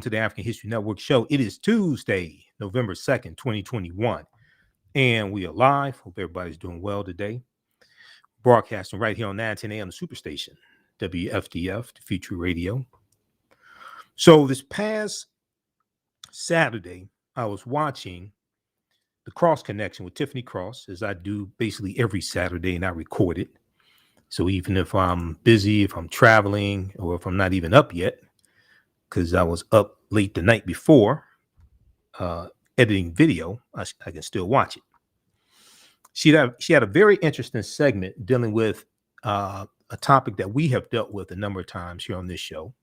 To the African History Network show. It is Tuesday, November 2nd, 2021. And we are live. Hope everybody's doing well today. Broadcasting right here on 910 AM, the superstation, WFDF, the Future Radio. So this past Saturday, I was watching The Cross Connection with Tiffany Cross, as I do basically every Saturday, and I record it. So even if I'm busy, if I'm traveling, or if I'm not even up yet, because I was up late the night before editing video, I can still watch it. She had a very interesting segment dealing with a topic that we have dealt with a number of times here on this show.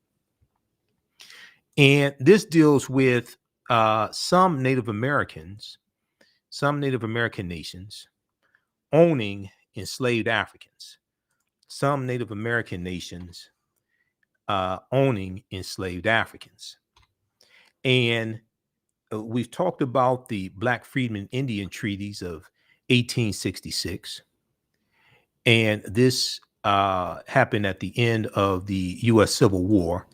And this deals with some Native American nations owning enslaved Africans. Some Native American nations owning enslaved Africans. And we've talked about the Black Freedmen Indian treaties of 1866. And this happened at the end of the U.S. Civil War,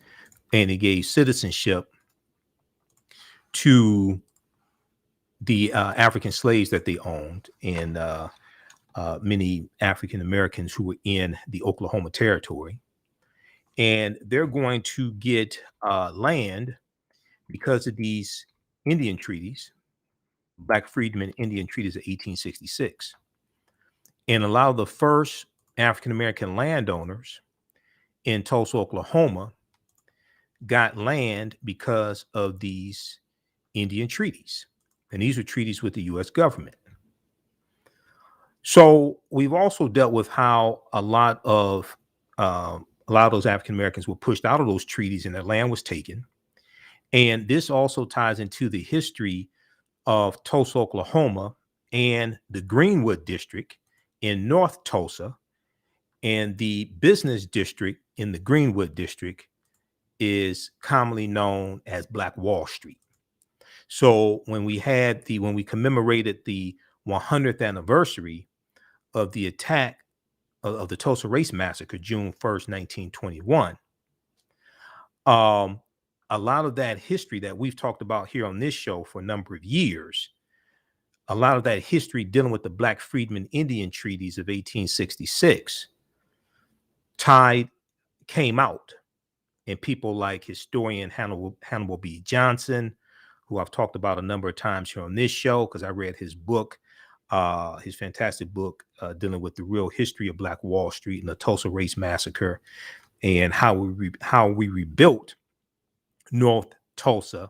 and it gave citizenship to the African slaves that they owned, and many African Americans who were in the Oklahoma Territory. And they're going to get land because of these Indian treaties, Black Freedmen Indian treaties of 1866. And a lot of the first African American landowners in Tulsa, Oklahoma, got land because of these Indian treaties. And these were treaties with the U.S. government. So we've also dealt with how a lot of those African Americans were pushed out of those treaties and their land was taken. And this also ties into the history of Tulsa, Oklahoma, and the Greenwood district in North Tulsa. And the business district in the Greenwood district is commonly known as Black Wall Street. So when we commemorated the 100th anniversary of the attack of the Tulsa Race Massacre, June 1st, 1921, a lot of that history that we've talked about here on this show for a number of years, a lot of that history dealing with the Black Freedmen Indian treaties of 1866 came out. And people like historian Hannibal B. Johnson, who I've talked about a number of times here on this show, because I read his book, his fantastic book dealing with the real history of Black Wall Street and the Tulsa Race Massacre, and how we rebuilt North Tulsa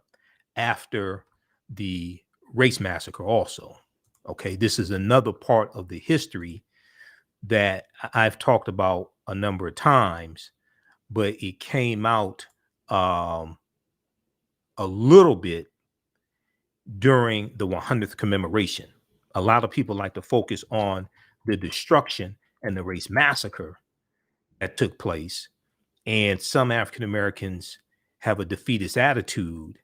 after the Race Massacre also. Okay, this is another part of the history that I've talked about a number of times, but it came out a little bit during the 100th commemoration. A lot of people like to focus on the destruction and the race massacre that took place. And some African Americans have a defeatist attitude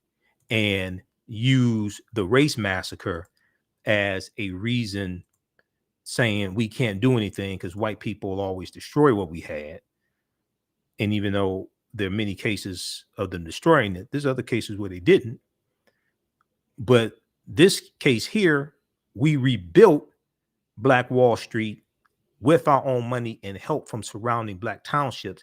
and use the race massacre as a reason, saying we can't do anything because white people always destroy what we had. And even though there are many cases of them destroying it, there's other cases where they didn't. But this case here, we rebuilt Black Wall Street with our own money and help from surrounding Black townships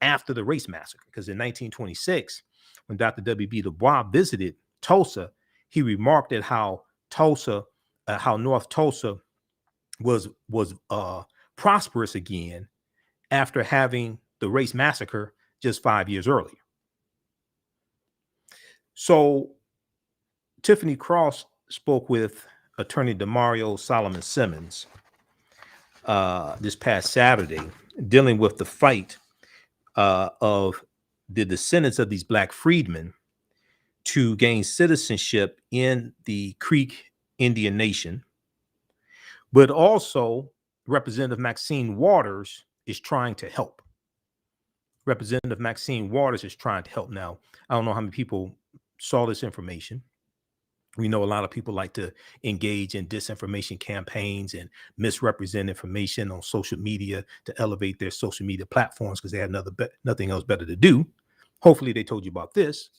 after the race massacre. Because in 1926, when Dr. W.B. Du Bois visited Tulsa, he remarked at how North Tulsa was prosperous again after having the race massacre just 5 years earlier. So Tiffany Cross spoke with attorney Demario Solomon Simmons this past Saturday, dealing with the fight of the descendants of these Black freedmen to gain citizenship in the Creek Indian Nation. But also Representative Maxine Waters is trying to help. Representative Maxine Waters is trying to help. Now, I don't know how many people saw this information. We know a lot of people like to engage in disinformation campaigns and misrepresent information on social media to elevate their social media platforms because they have nothing else better to do. Hopefully they told you about this.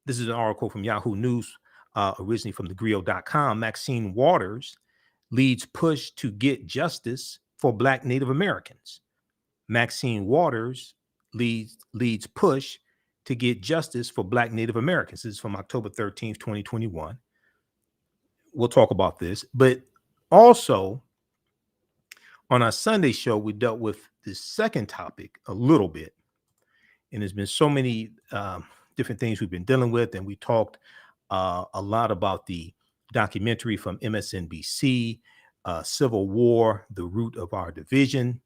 This is an article from Yahoo News, originally from thegrio.com. Maxine Waters leads push to get justice for Black Native Americans. Maxine Waters leads push to get justice for Black Native Americans. This is from October 13th, 2021. We'll talk about this. But also, on our Sunday show, we dealt with this second topic a little bit. And there's been so many different things we've been dealing with. And we talked a lot about the documentary from MSNBC, Civil War, The Root of Our Division,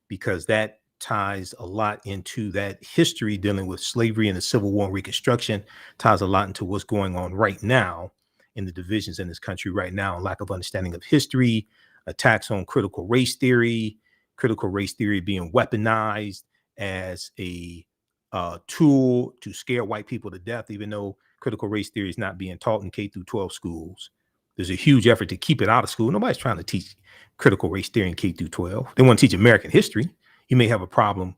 because that ties a lot into that history dealing with slavery and the Civil War and Reconstruction, ties a lot into what's going on right now in the divisions in this country right now, lack of understanding of history, attacks on critical race theory being weaponized as a tool to scare white people to death, even though critical race theory is not being taught in K through 12 schools. There's a huge effort to keep it out of school. Nobody's trying to teach critical race theory in K through 12. They want to teach American history. You may have a problem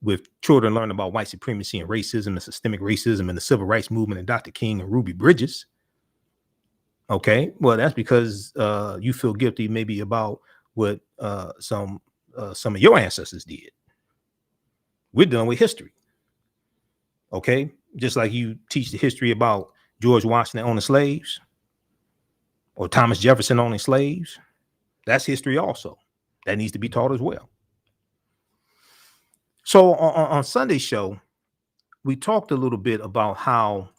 with children learning about white supremacy and racism and systemic racism and the civil rights movement and Dr. King and Ruby Bridges. Okay, well, that's because you feel guilty maybe about what some of your ancestors did. We're dealing with history. Okay, just like you teach the history about George Washington owning slaves or Thomas Jefferson owning slaves. That's history also. That needs to be taught as well. So on Sunday's show, we talked a little bit about how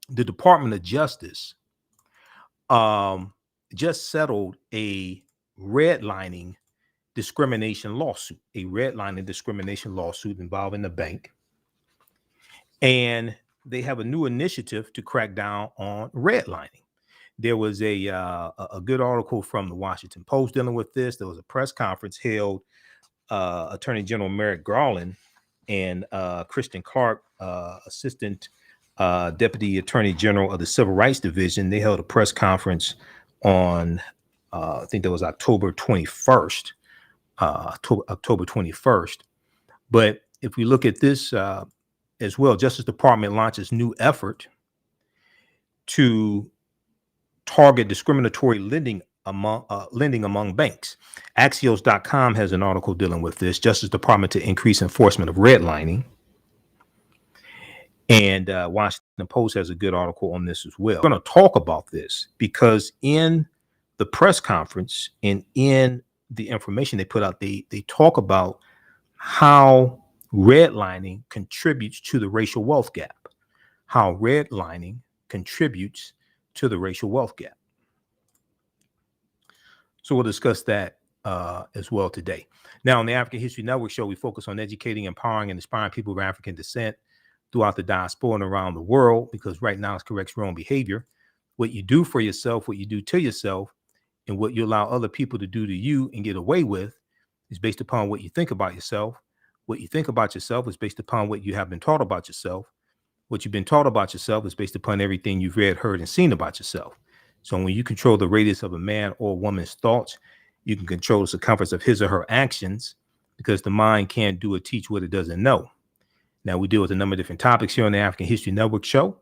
the Department of Justice just settled a redlining discrimination lawsuit, involving the bank. And they have a new initiative to crack down on redlining. There was a good article from the Washington Post dealing with this. There was a press conference held. Attorney General Merrick Garland and Kristen Clark, Assistant Deputy Attorney General of the Civil Rights Division, they held a press conference on, I think that was October 21st. October 21st. But if we look at this as well, Justice Department launches new effort to target discriminatory lending among banks. Axios.com has an article dealing with this. Justice Department to increase enforcement of redlining. And Washington Post has a good article on this as well. We're going to talk about this because in the press conference and in the information they put out, they talk about how redlining contributes to the racial wealth gap. So we'll discuss that as well today. Now, on the African History Network show, we focus on educating, empowering, and inspiring people of African descent throughout the diaspora and around the world, because right now it corrects wrong behavior. What you do for yourself, what you do to yourself, and what you allow other people to do to you and get away with is based upon what you think about yourself. What you think about yourself is based upon what you have been taught about yourself. What you've been taught about yourself is based upon everything you've read, heard, and seen about yourself. So when you control the radius of a man or woman's thoughts, you can control the circumference of his or her actions, because the mind can't do or teach what it doesn't know. Now, we deal with a number of different topics here on the African History Network show.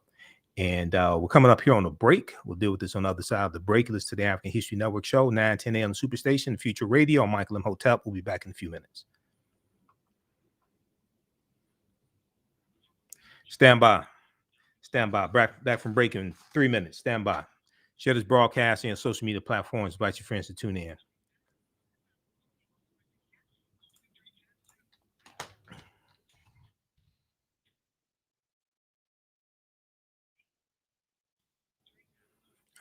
And we're coming up here on a break. We'll deal with this on the other side of the break. Listen to the African History Network show, 9-10 a.m. Superstation, Future Radio. I'm Michael Imhotep. We'll be back in a few minutes. Stand by. Back from break in 3 minutes. Stand by. Share this broadcast on social media platforms. Invite your friends to tune in.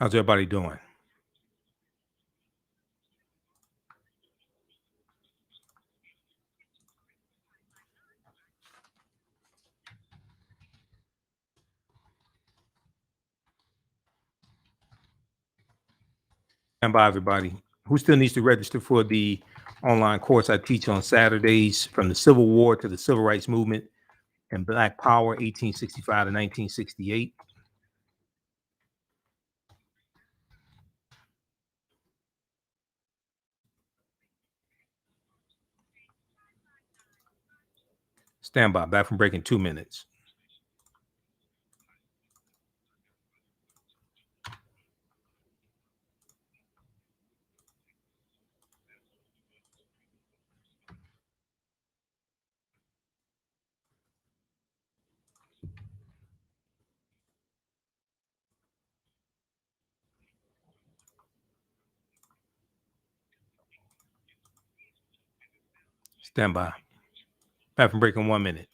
How's everybody doing? Stand by, everybody. Who still needs to register for the online course I teach on Saturdays, from the Civil War to the Civil Rights Movement and Black Power, 1865 to 1968? Stand by. Back from break in 2 minutes. Stand by. Back from break in 1 minute.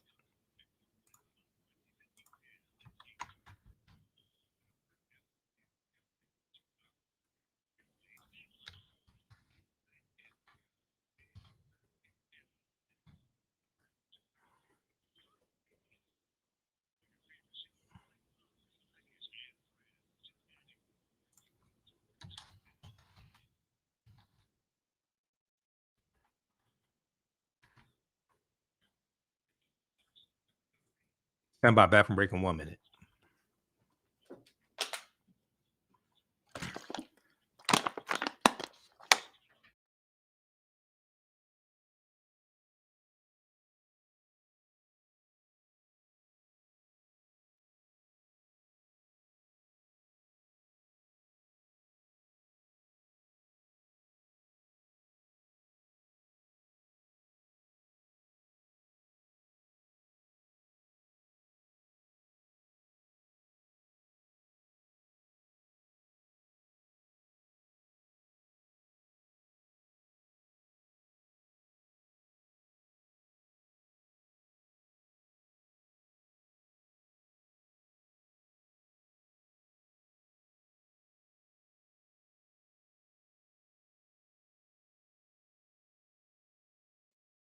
Stand by. Back from break in 1 minute.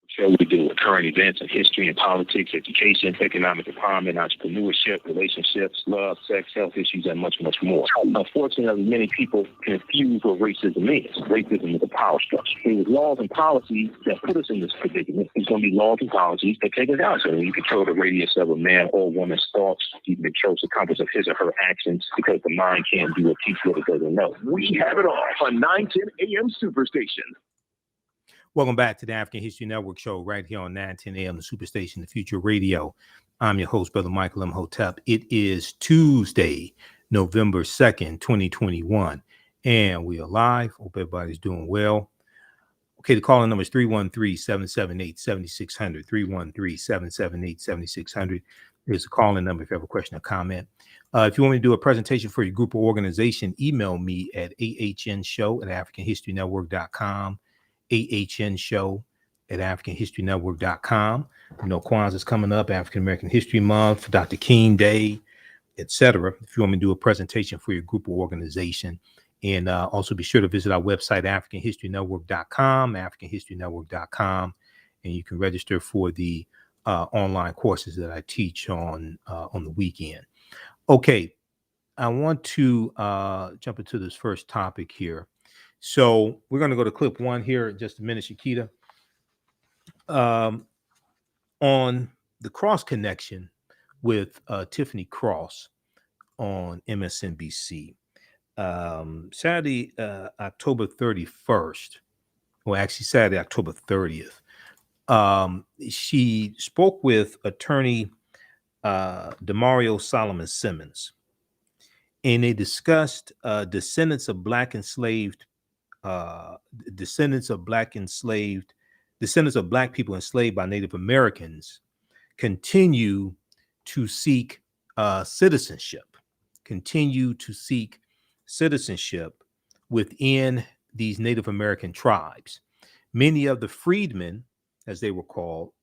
Show we deal with current events in history and politics, education, economic empowerment, entrepreneurship, relationships, love, sex, health issues, and much, much more. Unfortunately, many people confuse what racism is. Racism is a power structure. It was laws and policies that put us in this predicament. It's going to be laws and policies that take us out. So you control the radius of a man or woman's thoughts. You can control the compass of his or her actions because the mind can't do or teach what it doesn't know. We have it all on 910 AM Superstation. Welcome back to the African History Network show right here on 910 AM, the Superstation, the Future Radio. I'm your host, Brother Michael Imhotep. It is Tuesday, November 2nd, 2021, and we are live. Hope everybody's doing well. Okay, the calling number is 313-778-7600, 313-778-7600. There's a calling number if you have a question or comment. If you want me to do a presentation for your group or organization, email me at AHNshow@AfricanHistoryNetwork.com. AHNshow@AfricanHistoryNetwork.com. You know, Kwanzaa's coming up, African American History Month, Dr. King Day, etc. If you want me to do a presentation for your group or organization, and also be sure to visit our website, AfricanHistoryNetwork.com, AfricanHistoryNetwork.com, and you can register for the online courses that I teach on the weekend. Okay, I want to jump into this first topic here. So we're going to go to clip one here in just a minute, Shakita. On the cross connection with Tiffany Cross on MSNBC. Saturday, October 31st, well, actually Saturday, October 30th, she spoke with attorney Demario Solomon Simmons, and they discussed descendants of black people enslaved by Native Americans continue to seek citizenship within these Native American tribes. Many of the freedmen, as they were called,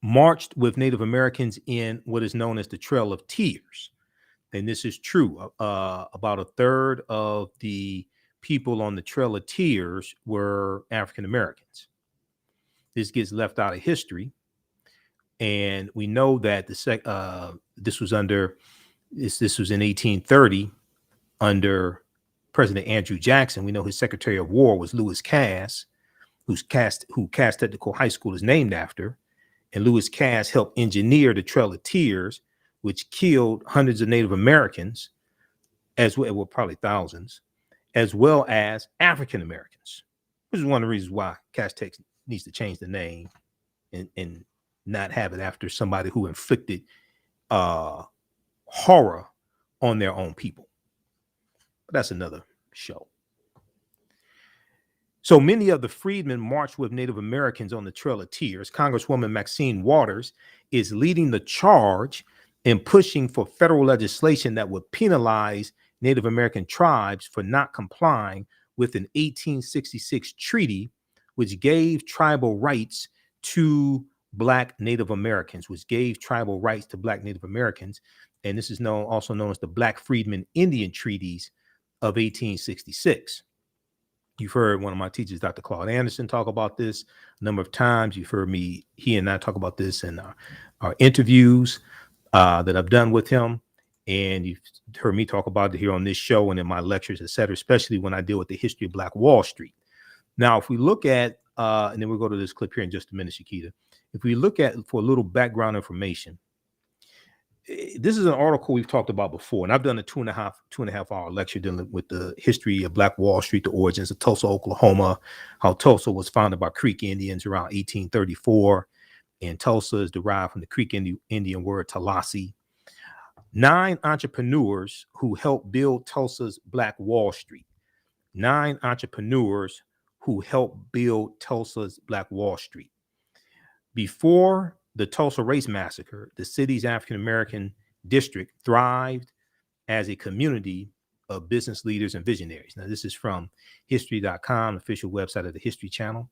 marched with Native Americans in what is known as the Trail of Tears. And this is true. About a third of the people on the Trail of Tears were African Americans. This gets left out of history. And we know that this was in 1830 under President Andrew Jackson. We know his Secretary of War was Lewis Cass, who Cass Technical High School is named after. And Lewis Cass helped engineer the Trail of Tears, which killed hundreds of Native Americans, as well, probably thousands, as well as African Americans, which is one of the reasons why Cass Tech needs to change the name and not have it after somebody who inflicted horror on their own people. But that's another show. So many of the freedmen marched with Native Americans on the Trail of Tears. Congresswoman Maxine Waters is leading the charge in pushing for federal legislation that would penalize Native American tribes for not complying with an 1866 treaty which gave tribal rights to Black Native Americans, and this is also known as the Black Freedmen Indian Treaties of 1866. You've heard one of my teachers, Dr. Claude Anderson, talk about this a number of times. You've heard he and I talk about this in our interviews that I've done with him. And you've heard me talk about it here on this show and in my lectures, et cetera, especially when I deal with the history of Black Wall Street. Now, if we look at, and then we'll go to this clip here in just a minute, Shakita. If we look at, for a little background information, this is an article we've talked about before, and I've done a two and a half hour lecture dealing with the history of Black Wall Street, the origins of Tulsa, Oklahoma, how Tulsa was founded by Creek Indians around 1834, and Tulsa is derived from the Creek Indian word Tallahassee. 9 entrepreneurs who helped build Tulsa's Black Wall Street. 9 entrepreneurs who helped build Tulsa's Black Wall Street. Before the Tulsa Race Massacre, the city's African-American district thrived as a community of business leaders and visionaries. Now, this is from history.com, official website of the History Channel,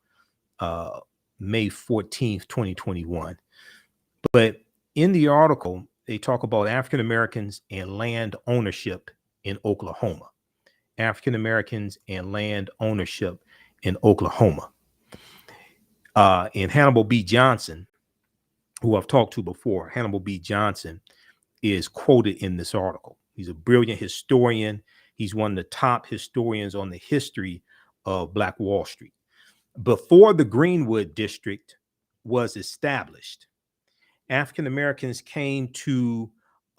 May 14th, 2021. But in the article, they talk about African-Americans and land ownership in Oklahoma. African-Americans and land ownership in Oklahoma. And Hannibal B. Johnson, who I've talked to before, Hannibal B. Johnson is quoted in this article. He's a brilliant historian. He's one of the top historians on the history of Black Wall Street. Before the Greenwood District was established, African Americans came to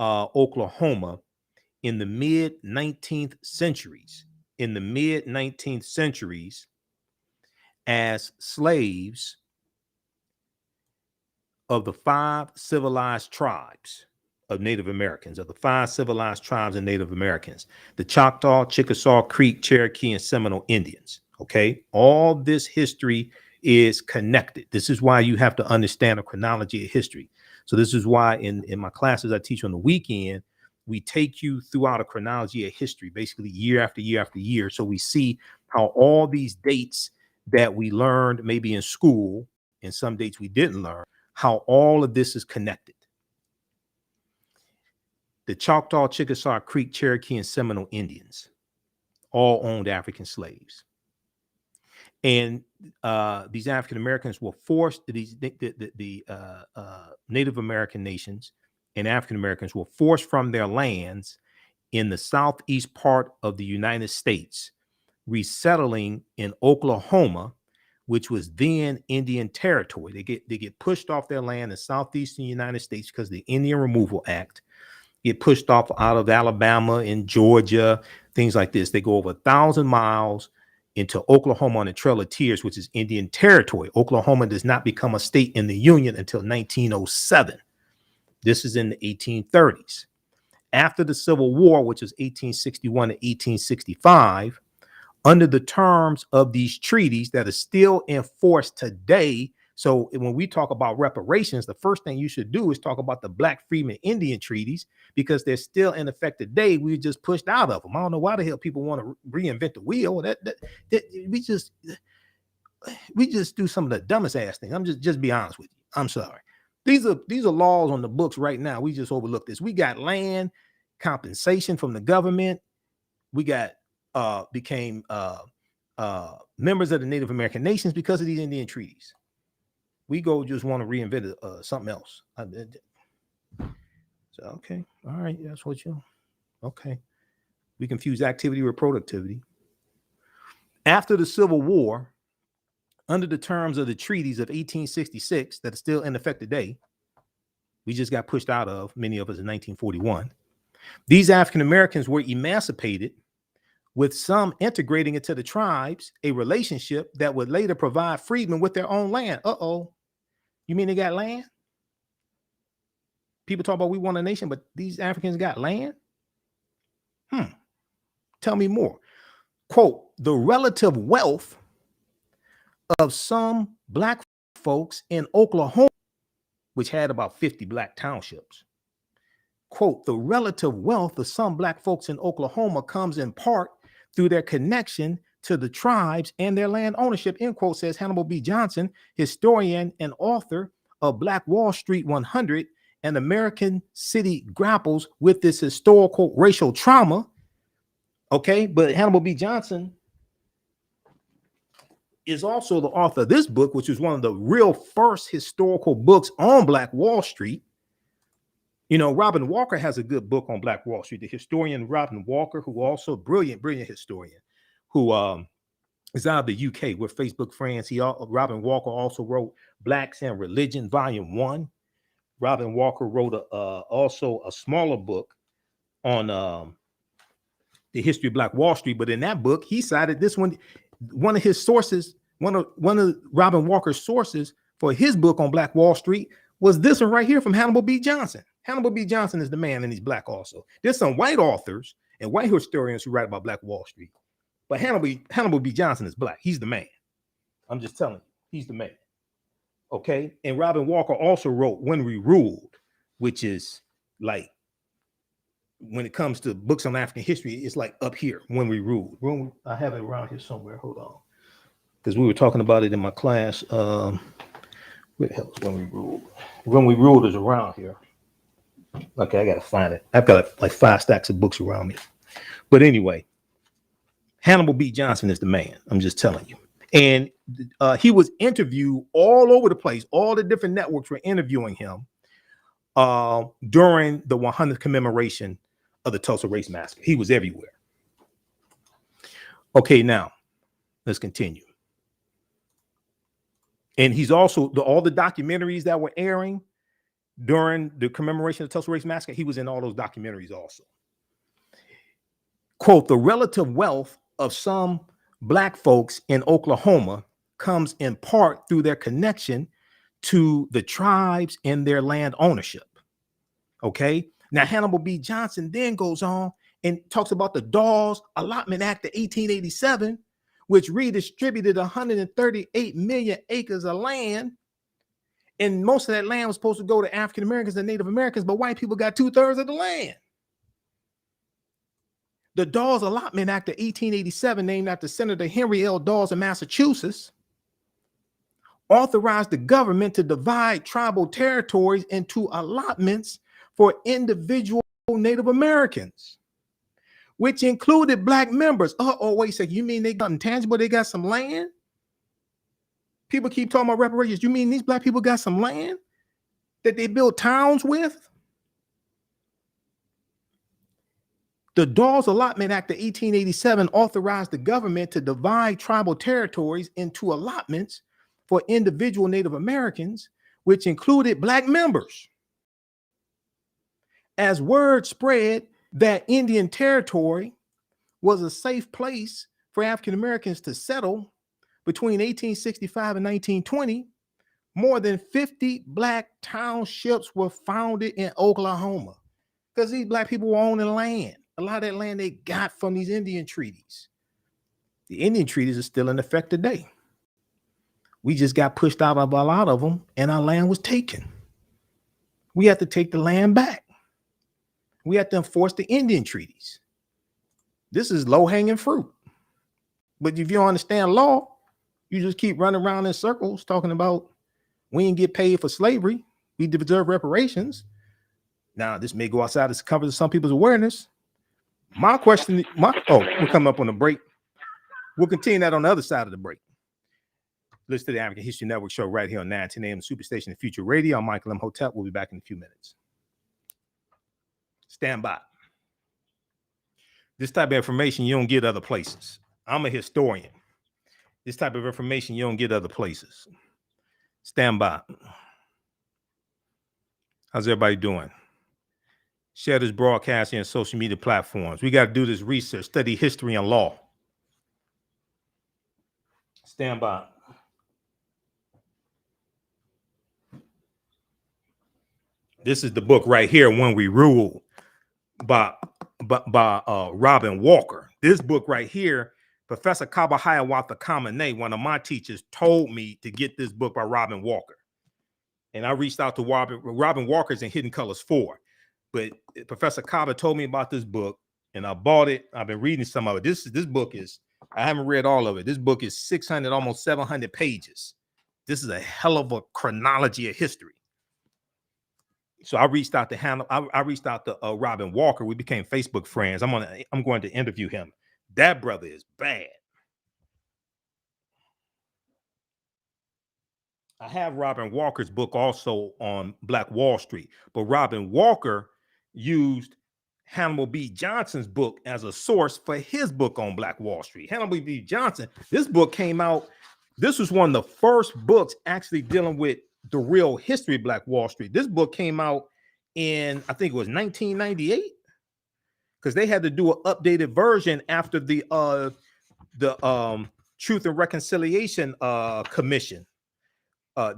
Oklahoma in the mid 19th centuries. As slaves of the 5 civilized tribes of Native Americans, the Choctaw, Chickasaw, Creek, Cherokee, and Seminole Indians. Okay, all this history is connected. This is why you have to understand a chronology of history. So this is why in my classes I teach on the weekend, we take you throughout a chronology of history, basically year after year after year. So we see how all these dates that we learned maybe in school, and some dates we didn't learn, how all of this is connected. The Choctaw, Chickasaw, Creek, Cherokee, and Seminole Indians all owned African slaves. And these African Americans were forced, the Native American nations and African Americans were forced from their lands in the southeast part of the United States, resettling in Oklahoma, which was then Indian territory. They get pushed off their land in southeastern United States because of the Indian Removal Act. Get pushed off out of Alabama and Georgia, things like this. They go over 1,000 miles into Oklahoma on the Trail of Tears, which is Indian territory. Oklahoma does not become a state in the Union until 1907. This is in the 1830s. After the Civil War, which was 1861 to 1865, under the terms of these treaties that are still in force today. So when we talk about reparations, the first thing you should do is talk about the Black Freedmen Indian treaties, because they're still in effect today. We just pushed out of them. I don't know why the hell people want to reinvent the wheel. We just do some of the dumbest ass things. I'm just be honest with you. I'm sorry. These are laws on the books right now. We just overlook this. We got land compensation from the government. We got became members of the Native American nations because of these Indian treaties. We just want to reinvent something else. So, okay. All right. That's what okay. We confuse activity with productivity. After the Civil War, under the terms of the treaties of 1866 that are still in effect today, we just got pushed out of, many of us, in 1941. These African Americans were emancipated, with some integrating into the tribes, a relationship that would later provide freedmen with their own land. You mean they got land? People talk about we want a nation, but these Africans got land? Tell me more. Quote, the relative wealth of some Black folks in Oklahoma, which had about 50 Black townships. Quote, the relative wealth of some Black folks in Oklahoma comes in part through their connection to the tribes and their land ownership, end quote, says Hannibal B. Johnson, historian and author of Black Wall Street 100, and American City grapples with this historical racial trauma. Okay, but Hannibal B. Johnson is also the author of this book, which is one of the real first historical books on Black Wall Street. You know, Robin Walker has a good book on Black Wall Street. The historian Robin Walker, who also brilliant historian, who is out of the UK. We're Facebook friends. Robin Walker also wrote Blacks and Religion, Volume 1. Robin Walker wrote also a smaller book on the history of Black Wall Street. But in that book, he cited this one. One of his sources, one of Robin Walker's sources for his book on Black Wall Street was this one right here from Hannibal B. Johnson. Hannibal B. Johnson is the man, and he's Black also. There's some white authors and white historians who write about Black Wall Street, but Hannibal B. Johnson is Black. He's the man. I'm just telling you, he's the man. Okay, and Robin Walker also wrote When We Ruled, which is like, when it comes to books on African history, it's like up here, When We Ruled. I have it around here somewhere. Hold on. Because we were talking about it in my class. Where the hell is When We Ruled? When We Ruled is around here. Okay, I got to find it. I've got like 5 stacks of books around me. But anyway, Hannibal B. Johnson is the man. I'm just telling you. And he was interviewed all over the place. All the different networks were interviewing him during the 100th commemoration of the Tulsa Race Massacre. He was everywhere. Okay, now let's continue. And he's also all the documentaries that were airing during the commemoration of the Tulsa Race Massacre. He was in all those documentaries also. Quote, the relative wealth of some Black folks in Oklahoma comes in part through their connection to the tribes and their land ownership. Okay. Now, Hannibal B. Johnson then goes on and talks about the Dawes Allotment Act of 1887, which redistributed 138 million acres of land. And most of that land was supposed to go to African Americans and Native Americans, but white people got 2/3 of the land. The Dawes Allotment Act of 1887, named after Senator Henry L. Dawes of Massachusetts, authorized the government to divide tribal territories into allotments for individual Native Americans, which included Black members. Oh, wait a second. You mean they got intangible? They got some land? People keep talking about reparations. You mean these Black people got some land that they built towns with? The Dawes Allotment Act of 1887 authorized the government to divide tribal territories into allotments for individual Native Americans, which included Black members. As word spread that Indian Territory was a safe place for African Americans to settle between 1865 and 1920, more than 50 Black townships were founded in Oklahoma because these Black people were owning land. A lot of that land they got from these Indian treaties. The Indian treaties are still in effect today. We just got pushed out of a lot of them and our land was taken. We have to take the land back. We have to enforce the Indian treaties. This is low-hanging fruit. But if you don't understand law, you just keep running around in circles talking about we didn't get paid for slavery. We deserve reparations. Now, this may go outside the cover of some people's awareness. My question, we're coming up on a break. We'll continue that on the other side of the break. Listen to the African History Network show right here on 910 AM Superstation and Future Radio. I'm Michael Imhotep. We'll be back in a few minutes. Stand by. This type of information you don't get other places. I'm a historian. This type of information you don't get other places. Stand by. How's everybody doing? Share this broadcast on social media platforms. We got to do this research, study history and law. Stand by. This is the book right here, When We Rule, by Robin Walker. This book right here, Professor Kaba Hiawatha Kamene, one of my teachers, told me to get this book by Robin Walker. And I reached out to Robin Walker's in Hidden Colors 4. But Professor Kaba told me about this book, and I bought it. I've been reading some of it. This book is I haven't read all of it. This book is 600, almost 700 pages. This is a hell of a chronology of history. So I reached out to Hannah. I reached out to Robin Walker. We became Facebook friends. I'm going to interview him. That brother is bad. I have Robin Walker's book also on Black Wall Street, but Robin Walker used Hannibal B. Johnson's book as a source for his book on Black Wall Street. Hannibal B. Johnson, this book came out. This was one of the first books actually dealing with the real history of Black Wall Street. This book came out in, I think it was 1998, because they had to do an updated version after the Truth and Reconciliation Commission.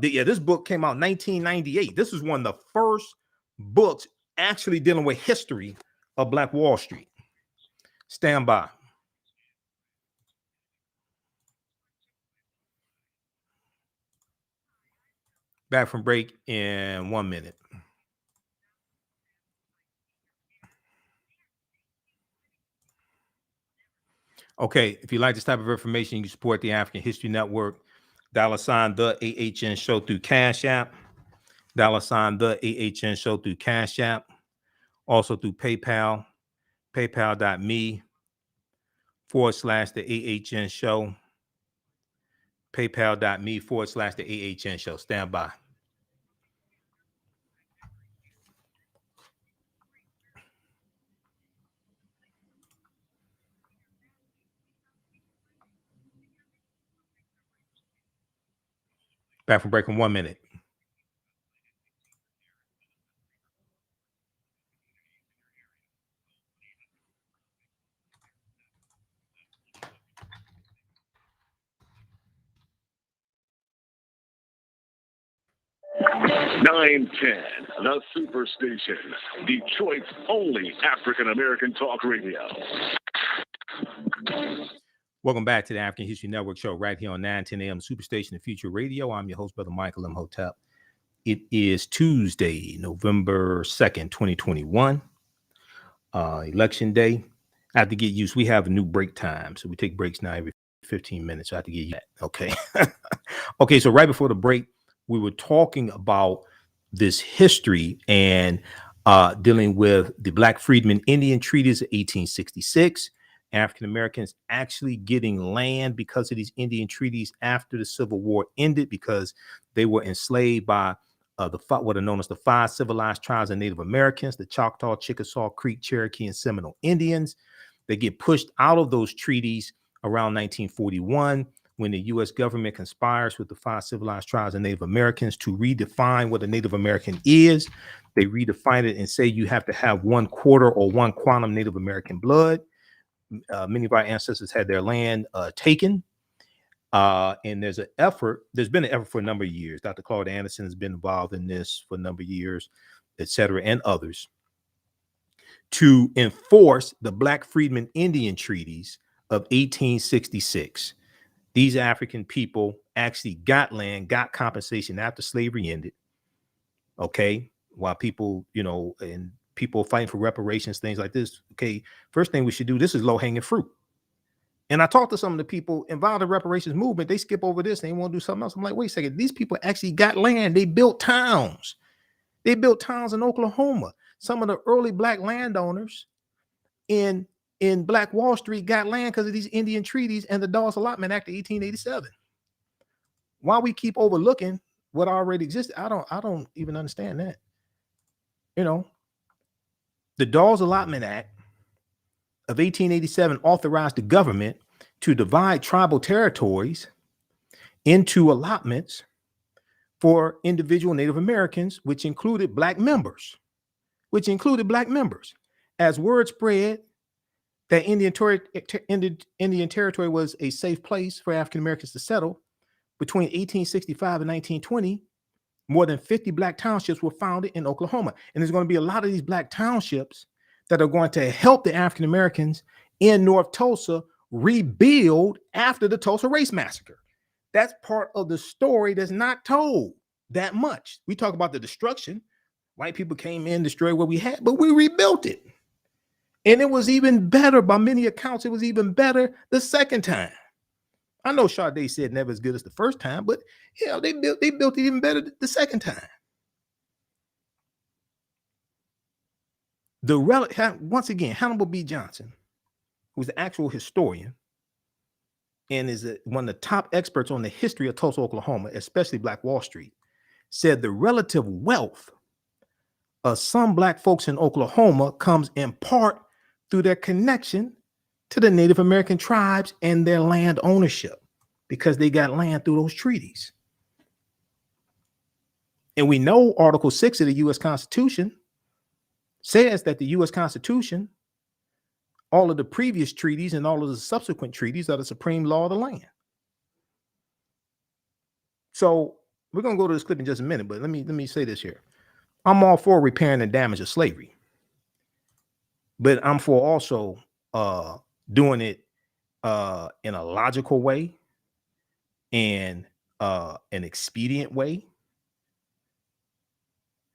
This book came out in 1998. This was one of the first books actually dealing with history of Black Wall Street. Stand by. Back from break in 1 minute. Okay, if you like this type of information, you can support the African History Network. $ the AHN show through Cash App. $ the AHN show through Cash App. Also through PayPal. PayPal.me / the AHN show. PayPal.me / the AHN show. Stand by. Back from break in 1 minute. Nine 10, the Superstation, Detroit's only African-American talk radio. Welcome back to the African History Network show right here on 910 AM Superstation, the Future Radio. I'm your host, Brother Michael Imhotep. It is Tuesday, November 2nd, 2021, election day. I have to get used. We have a new break time, so we take breaks now every 15 minutes. So I have to get used to that. Okay. Okay, so right before the break, we were talking about this history and dealing with the Black Freedmen Indian treaties of 1866. African Americans actually getting land because of these Indian treaties after the Civil War ended, because they were enslaved by what are known as the 5 civilized tribes of Native Americans, the Choctaw, Chickasaw, Creek, Cherokee, and Seminole Indians. They get pushed out of those treaties around 1941 when the U.S. government conspires with the 5 civilized tribes of Native Americans to redefine what a Native American is. They redefine it and say you have to have 1/4 or 1 quantum Native American blood. Many of our ancestors had their land taken. And there's been an effort for a number of years. Dr. Claude Anderson has been involved in this for a number of years, et cetera, and others, to enforce the Black Freedmen Indian treaties of 1866. These African people actually got land, got compensation after slavery ended. Okay. While people, and people fighting for reparations, things like this. Okay. First thing we should do, this is low hanging fruit. And I talked to some of the people involved in the reparations movement. They skip over this. They want to do something else. I'm like, wait a second. These people actually got land. They built towns. They built towns in Oklahoma. Some of the early Black landowners in Black Wall Street got land because of these Indian treaties and the Dawes Allotment Act of 1887. Why we keep overlooking what already existed, I don't even understand that. The Dawes Allotment Act of 1887 authorized the government to divide tribal territories into allotments for individual Native Americans, which included Black members. As word spread that Indian Territory was a safe place for African Americans to settle, between 1865 and 1920, more than 50 Black townships were founded in Oklahoma. And there's going to be a lot of these Black townships that are going to help the African Americans in North Tulsa rebuild after the Tulsa Race Massacre. That's part of the story that's not told that much. We talk about the destruction. White people came in, destroyed what we had, but we rebuilt it. And it was even better by many accounts. It was even better the second time. I know Sade said never as good as the first time, but yeah, they built it even better the second time. Once again, Hannibal B. Johnson, who's the actual historian and is one of the top experts on the history of Tulsa, Oklahoma, especially Black Wall Street, said the relative wealth of some Black folks in Oklahoma comes in part through their connection to the Native American tribes and their land ownership, because they got land through those treaties. And we know Article 6 of the U.S. Constitution says that the U.S. Constitution, all of the previous treaties and all of the subsequent treaties are the supreme law of the land. So we're going to go to this clip in just a minute, but let me say this here. I'm all for repairing the damage of slavery, but I'm for also doing it in a logical way and an expedient way.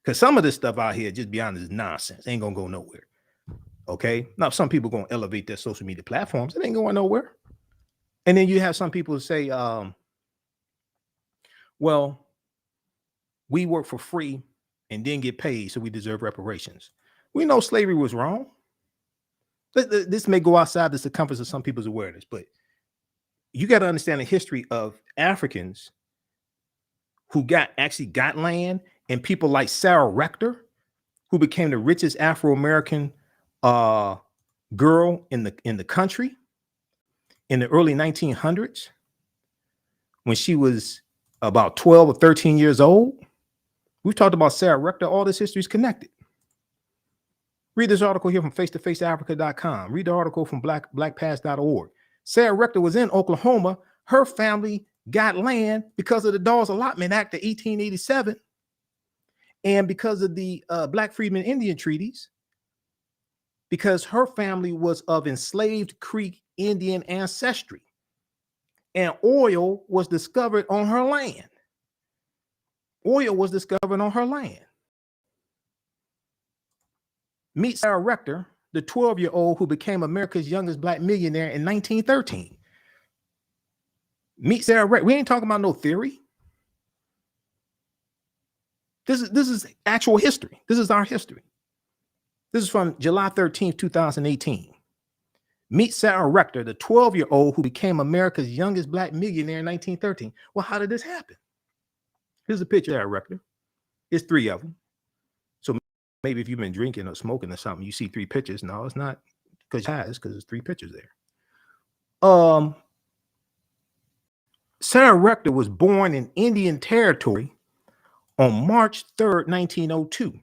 Because some of this stuff out here, just be honest, is nonsense. Ain't gonna go nowhere. Okay. Now, some people gonna elevate their social media platforms. It ain't going nowhere. And then you have some people say, well, we work for free and didn't get paid, so we deserve reparations. We know slavery was wrong. This may go outside the circumference of some people's awareness, but you got to understand the history of Africans who actually got land, and people like Sarah Rector, who became the richest Afro-American girl in the country in the early 1900s, when she was about 12 or 13 years old. We've talked about Sarah Rector. All this history is connected. Read this article here from face-to-faceafrica.com. Read the article from blackpast.org. Sarah Rector was in Oklahoma. Her family got land because of the Dawes Allotment Act of 1887 and because of the Black Freedmen Indian treaties, because her family was of enslaved Creek Indian ancestry, and oil was discovered on her land. Oil was discovered on her land. Meet Sarah Rector, the 12-year-old who became America's youngest Black millionaire in 1913. Meet Sarah Rector. We ain't talking about no theory. This is actual history. This is our history. This is from July 13th, 2018. Meet Sarah Rector, the 12-year-old who became America's youngest Black millionaire in 1913. Well, how did this happen? Here's a picture of Sarah Rector. It's 3 of them. So maybe if you've been drinking or smoking or something, you see 3 pictures. No, it's not because there's 3 pictures there. Sarah Rector was born in Indian Territory on March 3rd, 1902.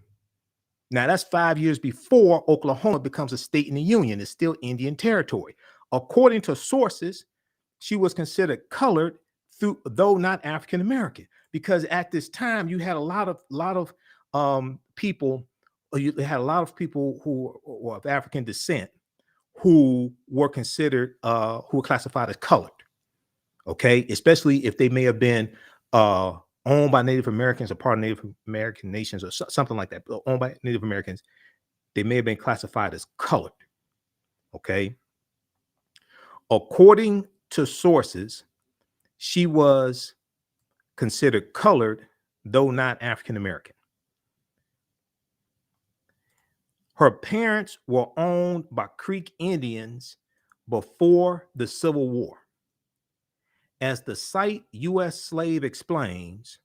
Now, that's 5 years before Oklahoma becomes a state in the Union. It's still Indian Territory. According to sources, she was considered colored, though not African American, because at this time you had a lot of people. You had a lot of people who were of African descent who were considered who were classified as colored. Okay, especially if they may have been owned by Native Americans or part of Native American nations or something like that, owned by Native Americans, they may have been classified as colored. Okay. According to sources, she was considered colored, though not African American. Her parents were owned by Creek Indians before the Civil War. As the site U.S. Slave explains,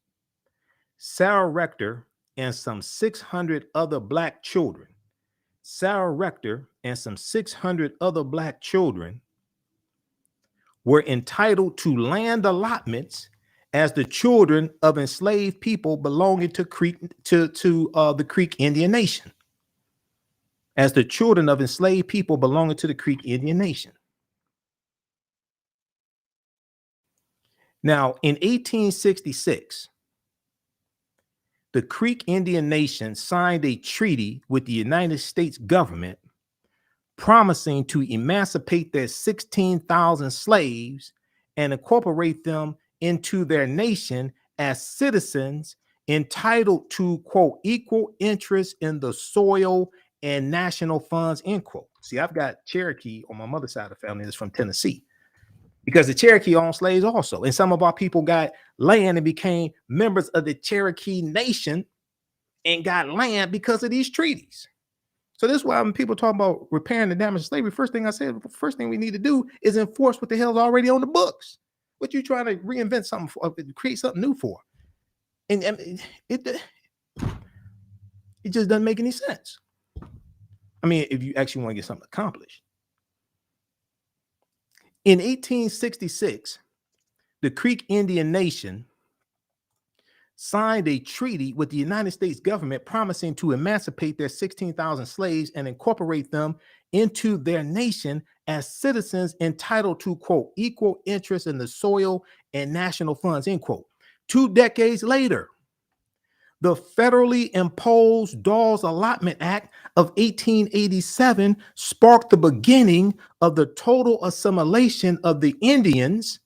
Sarah Rector and some 600 other Black children, were entitled to land allotments as the children of enslaved people belonging to the Creek Indian Nation. As the children of enslaved people belonging to the Creek Indian Nation. Now, in 1866, the Creek Indian Nation signed a treaty with the United States government promising to emancipate their 16,000 slaves and incorporate them into their nation as citizens entitled to, quote, equal interest in the soil and national funds, end quote. See, I've got Cherokee on my mother's side of the family that's from Tennessee, because the Cherokee owned slaves also. And some of our people got land and became members of the Cherokee Nation and got land because of these treaties. So this is why when people talk about repairing the damage of slavery, first thing I said, the first thing we need to do is enforce what the hell is already on the books. What you trying to reinvent something for, create something new for? And it just doesn't make any sense. I mean, if you actually want to get something accomplished. In 1866, the Creek Indian Nation signed a treaty with the United States government promising to emancipate their 16,000 slaves and incorporate them into their nation as citizens entitled to, quote, equal interest in the soil and national funds, end quote. 2 decades later, the federally imposed Dawes Allotment Act of 1887 sparked the beginning of the total assimilation of the Indians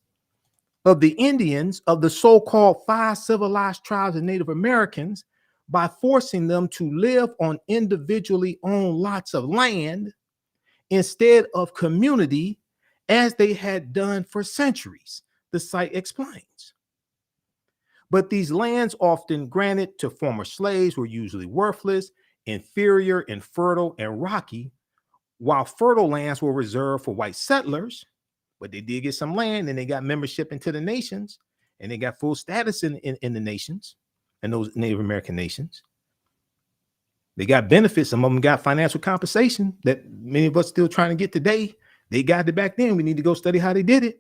of the so-called 5 civilized tribes of Native Americans by forcing them to live on individually owned lots of land instead of community, as they had done for centuries, the site explains. But these lands, often granted to former slaves, were usually worthless, inferior, infertile, and rocky, while fertile lands were reserved for white settlers. But they did get some land, and they got membership into the nations, and they got full status in the nations, and those Native American nations. They got benefits. Some of them got financial compensation that many of us still trying to get today. They got it back then. We need to go study how they did it.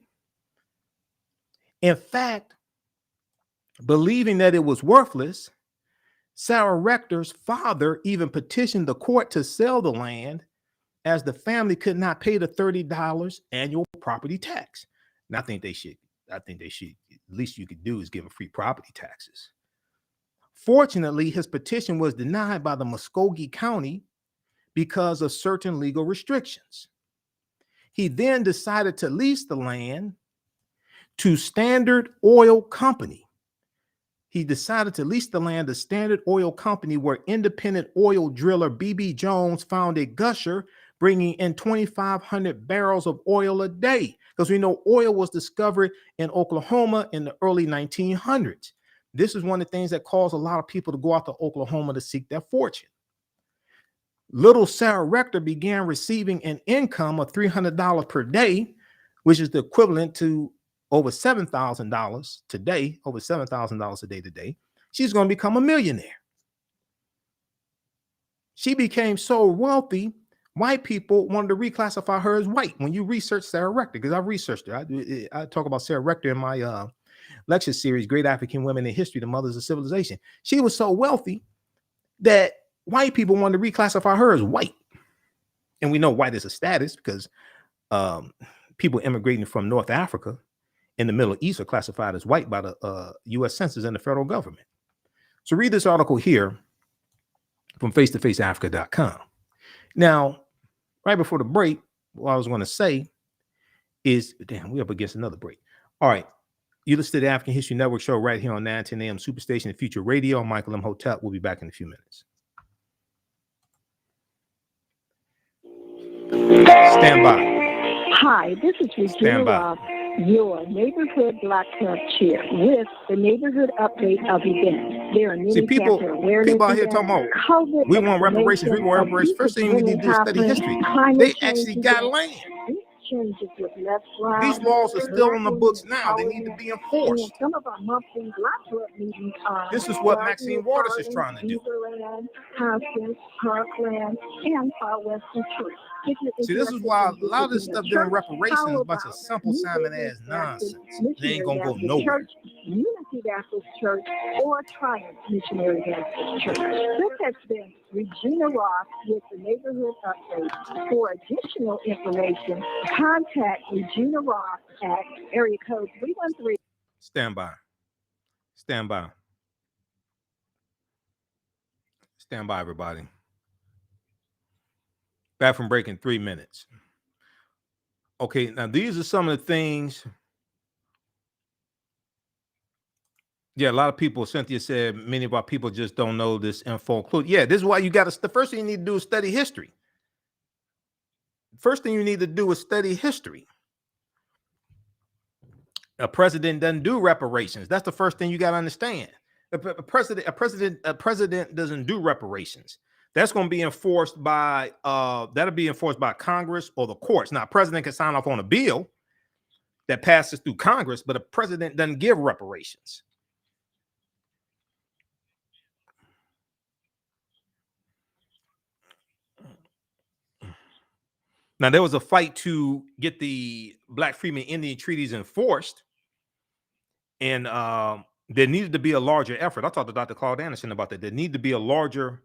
In fact, believing that it was worthless, Sarah Rector's father even petitioned the court to sell the land, as the family could not pay the $30 annual property tax. And I think they should, at least you could do is give them free property taxes. Fortunately, his petition was denied by the Muskogee County because of certain legal restrictions. He then decided to lease the land to Standard Oil Company. He decided to lease the land to Standard Oil Company, where independent oil driller B.B. Jones found a gusher bringing in 2,500 barrels of oil a day, because we know oil was discovered in Oklahoma in the early 1900s. This is one of the things that caused a lot of people to go out to Oklahoma to seek their fortune. Little Sarah Rector began receiving an income of $300 per day, which is the equivalent to over $7,000 today, over $7,000 a day today. She's going to become a millionaire. She became so wealthy, white people wanted to reclassify her as white. When you research Sarah Rector, because I've researched her, I talk about Sarah Rector in my lecture series, Great African Women in History, the Mothers of Civilization. She was so wealthy that white people wanted to reclassify her as white. And we know white is a status because people immigrating from North Africa in the Middle East are classified as white by the U.S. Census and the federal government. So read this article here from face-to-faceafrica.com. Now, right before the break, what I was going to say is, damn, we're up against another break. All right. You listen to the African History Network show right here on 910 AM Superstation and Future Radio. I'm Michael Imhotep. We'll be back in a few minutes. Stand by. Hi, this is Regina Ross, your neighborhood Black Club chair, with the neighborhood update of events. There are many people out here talking about COVID, we want reparations. We want reparations. First thing we need to do is study history. They actually got land. Changes with less These laws are still on the books now. They need to be enforced. Some of our monthly Black Club meetings are this is what Maxine Waters is trying to do. Houses, Parkland, and Far West Detroit. See, this is why a lot of this stuff during reparations is a bunch of simple Simon ass nonsense. They ain't gonna go nowhere. Unity Baptist Church or Triumph Missionary Baptist Church. This has been Regina Ross with the Neighborhood Update. For additional information, contact Regina Ross at area code 313. Stand by. Stand by. Stand by, everybody. Back from break in 3 minutes. Okay, now these are some of the things. Yeah, a lot of people, Cynthia said, many of our people just don't know this info. Yeah, this is why you got to, the first thing you need to do is study history. first thing you need to do is study history. A president doesn't do reparations. That's the first thing you got to understand. A president doesn't do reparations. That's going to be enforced by that'll be enforced by Congress or the courts. Now, a president can sign off on a bill that passes through Congress, but a president doesn't give reparations. Now, there was a fight to get the Black Freedmen Indian treaties enforced, and there needed to be a larger effort. I talked to Dr. Claude Anderson about that. There needed to be a larger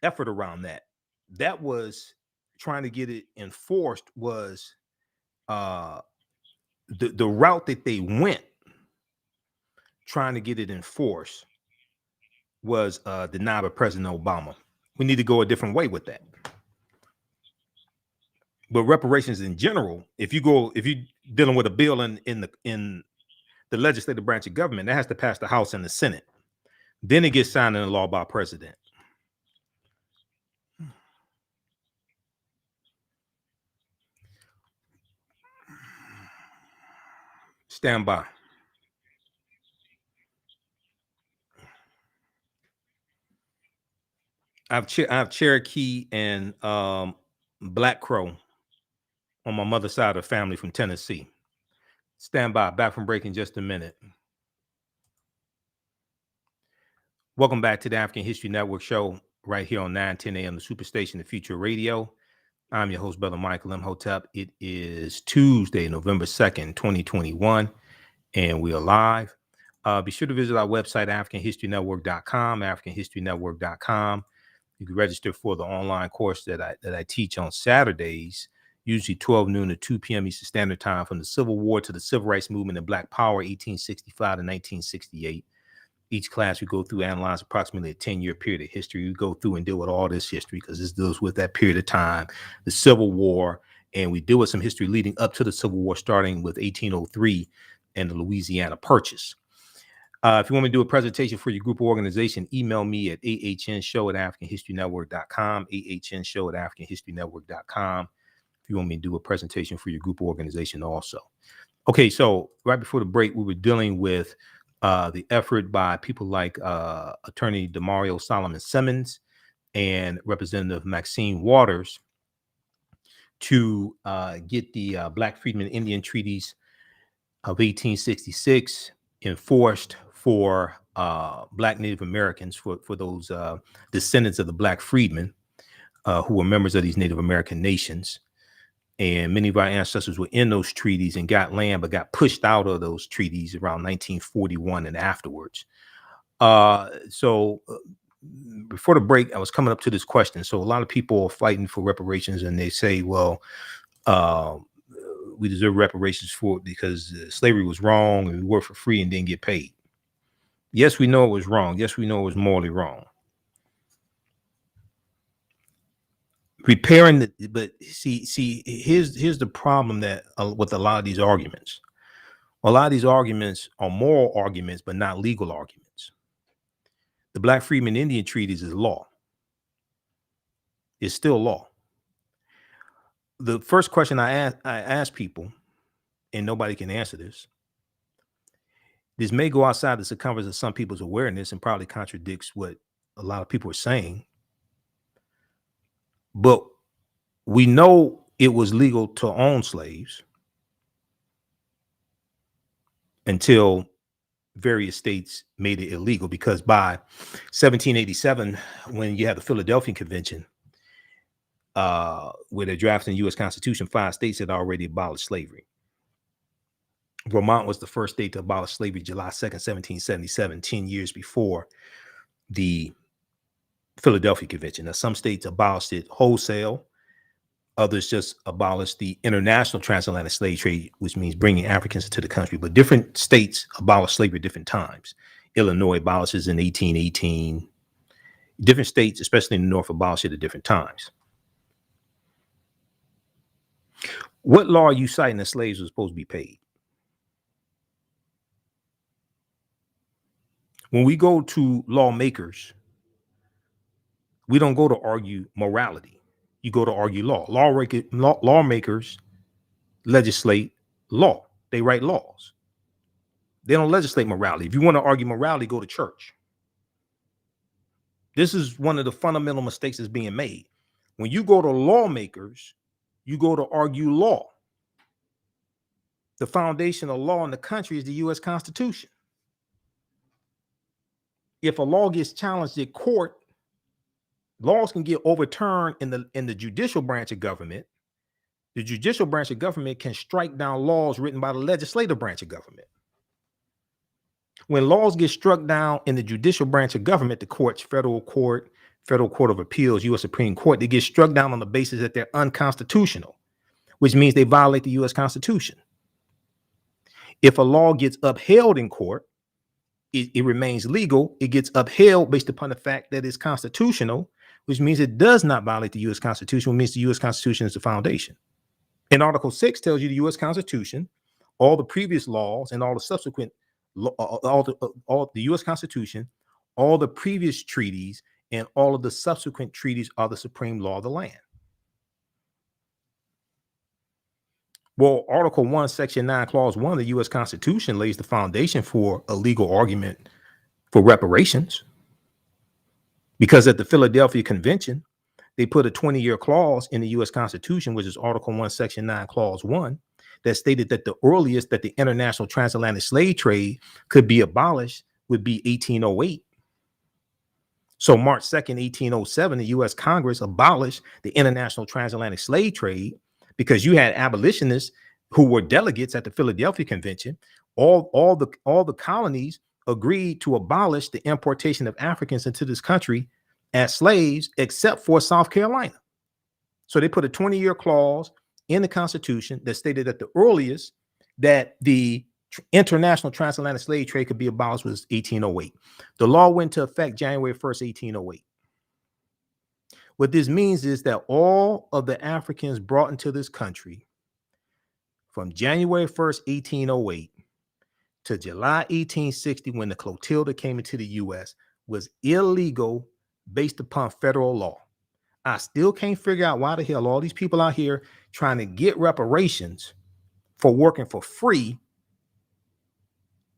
effort around that. That was trying to get it enforced was the route that they went trying to get it enforced was denied by President Obama. We need to go a different way with that. But reparations in general, if you're dealing with a bill in the legislative branch of government, that has to pass the House and the Senate. Then it gets signed into law by president. Stand by. I have Cherokee and Black Crow on my mother's side of the family from Tennessee. Stand by. Back from break in just a minute. Welcome back to the African History Network show right here on 9:10 a.m. the Superstation, the Future Radio. I'm your host, Brother Michael Imhotep. It is Tuesday, November 2nd, 2021, and we are live. Be sure to visit our website, AfricanHistoryNetwork.com, AfricanHistoryNetwork.com. You can register for the online course that I teach on Saturdays, usually 12 noon to 2 p.m. Eastern Standard Time, from the Civil War to the Civil Rights Movement and Black Power, 1865 to 1968. Each class we go through analyze approximately a 10-year period of history. We go through and deal with all this history because this deals with that period of time, the Civil War, and we deal with some history leading up to the Civil War, starting with 1803 and the Louisiana Purchase. If you want me to do a presentation for your group or organization, email me at AHNshow@AfricanHistoryNetwork.com, AHNshow@AfricanHistoryNetwork.com. If you want me to do a presentation for your group or organization also. Okay, so right before the break, we were dealing with the effort by people like Attorney Demario Solomon Simmons and Representative Maxine Waters to get the Black Freedmen Indian treaties of 1866 enforced for Black Native Americans, for those descendants of the Black freedmen who were members of these Native American nations. And many of our ancestors were in those treaties and got land, but got pushed out of those treaties around 1941 and afterwards. So before the break, I was coming up to this question. So a lot of people are fighting for reparations, and they say, well, we deserve reparations for it because slavery was wrong and we worked for free and didn't get paid. Yes, we know it was wrong. Yes, we know it was morally wrong. Repairing the, but see, here's the problem that with a lot of these arguments. A lot of these arguments are moral arguments, but not legal arguments. The Black Freedmen Indian Treaties is law. It's still law. The first question I ask people, and nobody can answer this. This may go outside the circumference of some people's awareness and probably contradicts what a lot of people are saying. But we know it was legal to own slaves until various states made it illegal, because by 1787, when you have the Philadelphia Convention, where they're drafting the U.S. Constitution, 5 states had already abolished slavery. Vermont was the first state to abolish slavery, July 2nd, 1777, 10 years before the Philadelphia Convention. Now, some states abolished it wholesale. Others just abolished the international transatlantic slave trade, which means bringing Africans into the country. But different states abolished slavery at different times. Illinois abolishes in 1818. Different states, especially in the North, abolished it at different times. What law are you citing that slaves were supposed to be paid? When we go to lawmakers, we don't go to argue morality. you go to argue law. Lawmakers legislate law. They write laws. They don't legislate morality. If you want to argue morality, go to church. This is one of the fundamental mistakes that's being made. When you go to lawmakers, you go to argue law. The foundation of law in the country is the U.S. Constitution. If a law gets challenged at court, laws can get overturned in the judicial branch of government. The judicial branch of government can strike down laws written by the legislative branch of government. When laws get struck down in the judicial branch of government, the courts, Federal Court of Appeals, U.S. Supreme Court, they get struck down on the basis that they're unconstitutional, which means they violate the U.S. Constitution. If a law gets upheld in court, it remains legal. It gets upheld based upon the fact that it's constitutional, which means it does not violate the U.S. Constitution, which means the U.S. Constitution is the foundation. And Article 6 tells you the U.S. Constitution, all the previous laws and all the subsequent, all the U.S. Constitution, all the previous treaties and all of the subsequent treaties are the supreme law of the land. Well, Article 1, Section 9, Clause 1 of the U.S. Constitution lays the foundation for a legal argument for reparations. Because at the Philadelphia Convention, they put a 20-year clause in the U.S. Constitution, which is Article 1, Section 9, Clause 1, that stated that the earliest that the international transatlantic slave trade could be abolished would be 1808. So March 2nd, 1807, the U.S. Congress abolished the international transatlantic slave trade because you had abolitionists who were delegates at the Philadelphia Convention. All the colonies agreed to abolish the importation of Africans into this country as slaves, except for South Carolina. So they put a 20-year clause in the Constitution that stated that the earliest that the international transatlantic slave trade could be abolished was 1808. The law went into effect January 1st, 1808. What this means is that all of the Africans brought into this country from January 1st, 1808 to July 1860, when the Clotilda came into the U.S., was illegal based upon federal law. I still can't figure out why the hell all these people out here trying to get reparations for working for free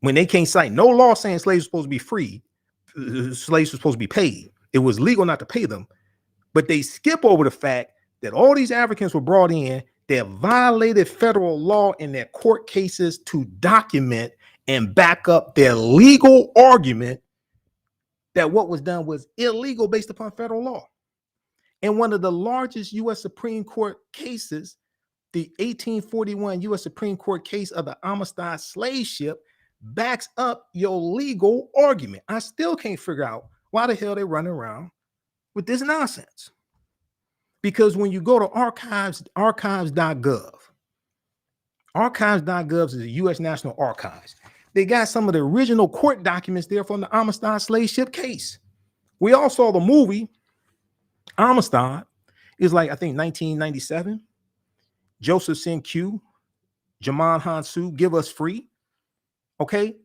when they can't cite no law saying slaves were supposed to be free. Slaves were supposed to be paid. It was legal not to pay them. But they skip over the fact that all these Africans were brought in, they violated federal law in their court cases to document and back up their legal argument that what was done was illegal based upon federal law. And one of the largest U.S. Supreme Court cases, the 1841 U.S. Supreme Court case of the Amistad slave ship, backs up your legal argument. I still can't figure out why the hell they're running around with this nonsense. Because when you go to archives.gov, archives.gov is the U.S. National Archives. They got some of the original court documents there from the Amistad slave ship case. We all saw the movie Amistad. Is like, I think, 1997. Joseph Senku, Jaman Hansu, give us free. Okay.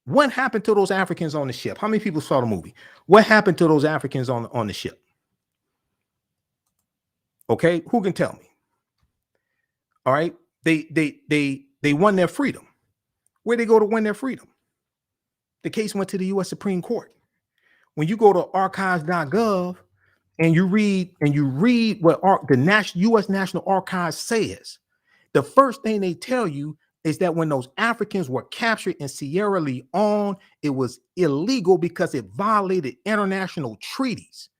What happened to those Africans on the ship? How many people saw the movie? What happened to those Africans on the ship? Okay, who can tell me? All right, they won their freedom. Where'd they go to win their freedom? The case went to the U.S. Supreme Court. When you go to archives.gov and you read what the U.S. National Archives says, the first thing they tell you is that when those Africans were captured in Sierra Leone, it was illegal because it violated international treaties.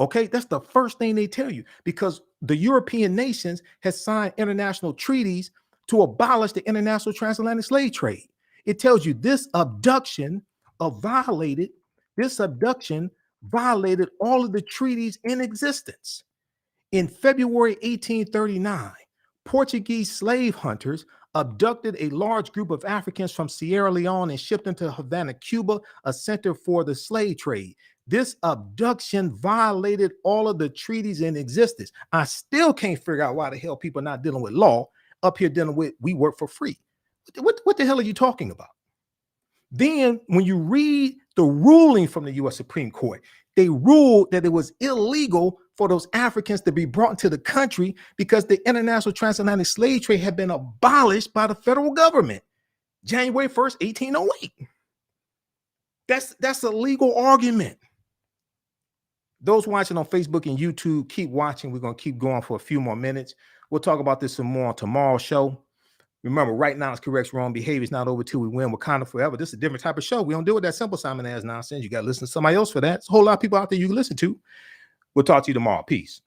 Okay, that's the first thing they tell you, because the European nations has signed international treaties to abolish the international transatlantic slave trade. It tells you this abduction violated all of the treaties in existence. In February 1839, Portuguese slave hunters abducted a large group of Africans from Sierra Leone and shipped them to Havana, Cuba, a center for the slave trade. This abduction violated all of the treaties in existence. I still can't figure out why the hell people are not dealing with law up here dealing with we work for free. What the hell are you talking about? Then when you read the ruling from the U.S. Supreme Court, they ruled that it was illegal for those Africans to be brought into the country because the international transatlantic slave trade had been abolished by the federal government, January 1st, 1808. That's a legal argument. Those watching on Facebook and YouTube, keep watching. We're going to keep going for a few more minutes. We'll talk about this some more on tomorrow's show. Remember, right now it's correct wrong behavior. It's not over till we win. Wakanda forever. This is a different type of show. We don't do it that simple Simon as nonsense. You got to listen to somebody else for that. There's a whole lot of people out there you can listen to. We'll talk to you tomorrow. Peace.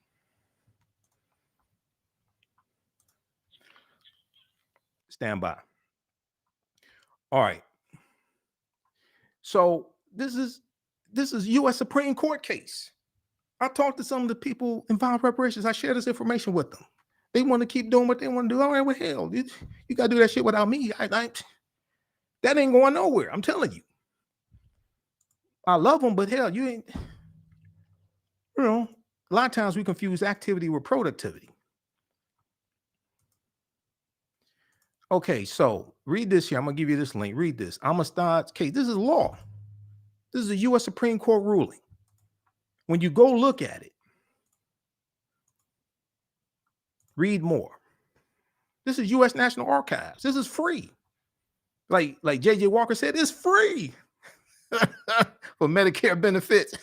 Stand by. All right. So this is U.S. Supreme Court case. I talked to some of the people involved in reparations. I share this information with them. They want to keep doing what they want to do. All right, well, hell, you got to do that shit without me. That ain't going nowhere. I'm telling you. I love them, but hell, you ain't. You know, a lot of times we confuse activity with productivity. Okay, so read this here. I'm going to give you this link. Read this. Amistad's case. This is law. This is a U.S. Supreme Court ruling. When you go look at it, read more. This is U.S. National Archives. This is free. Like J.J. Walker said, it's free for Medicare benefits.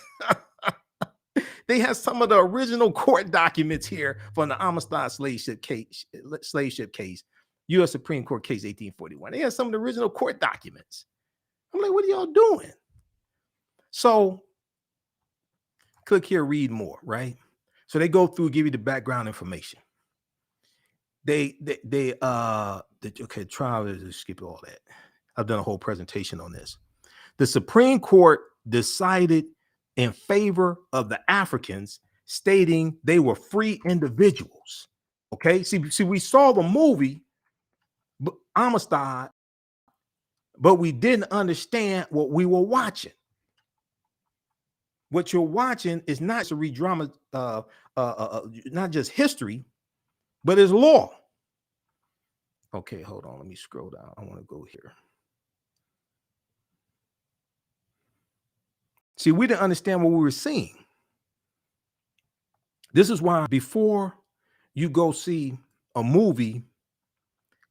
They have some of the original court documents here from the Amistad slave ship case, U.S. Supreme Court case 1841. They have some of the original court documents. I'm like, what are y'all doing? So click here, read more, right? So they go through, give you the background information. Okay, trial, skip all that. I've done a whole presentation on this. The Supreme Court decided in favor of the Africans, stating they were free individuals. Okay, see, we saw the movie Amistad, but we didn't understand what we were watching. What you're watching is not a redrama, not just history, but it's law. Okay, hold on. Let me scroll down. I want to go here. See, we didn't understand what we were seeing. This is why before you go see a movie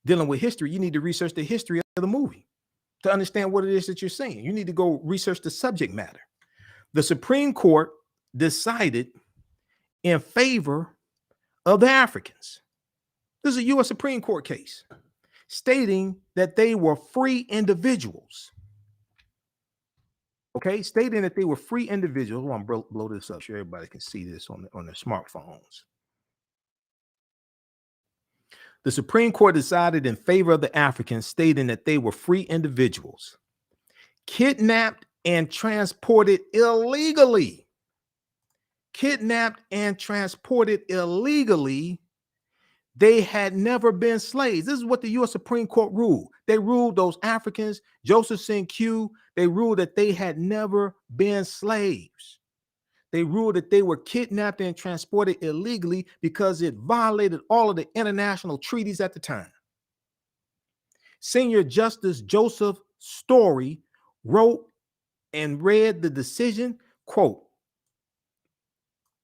dealing with history, you need to research the history of the movie to understand what it is that you're seeing. You need to go research the subject matter. The Supreme Court decided in favor of the Africans. This is a U.S. Supreme Court case stating that they were free individuals. Okay, stating that they were free individuals. I want to blow this up so everybody can see this on their smartphones. The Supreme Court decided in favor of the Africans, stating that they were free individuals, kidnapped and transported illegally. Kidnapped and transported illegally. They had never been slaves. This is what the U.S. Supreme Court ruled. They ruled those Africans, Joseph St. Q, they ruled that they had never been slaves. They ruled that they were kidnapped and transported illegally because it violated all of the international treaties at the time. Senior Justice Joseph Story wrote and read the decision, quote,